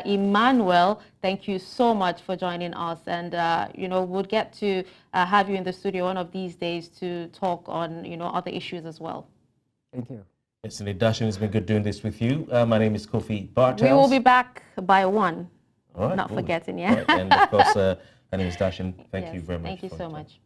[SPEAKER 3] Emmanuel, thank you so much for joining us. And, we'll get to have you in the studio one of these days to talk on, other issues as well.
[SPEAKER 4] Thank you.
[SPEAKER 1] Yes, indeed, Dashen, it's been good doing this with you. My name is Kofi Bartels.
[SPEAKER 3] We will be back by 1.
[SPEAKER 1] All right,
[SPEAKER 3] Not forgetting, yeah.
[SPEAKER 1] Right. And of course, my name is Dashen. Thank you very much.
[SPEAKER 3] Thank you so much.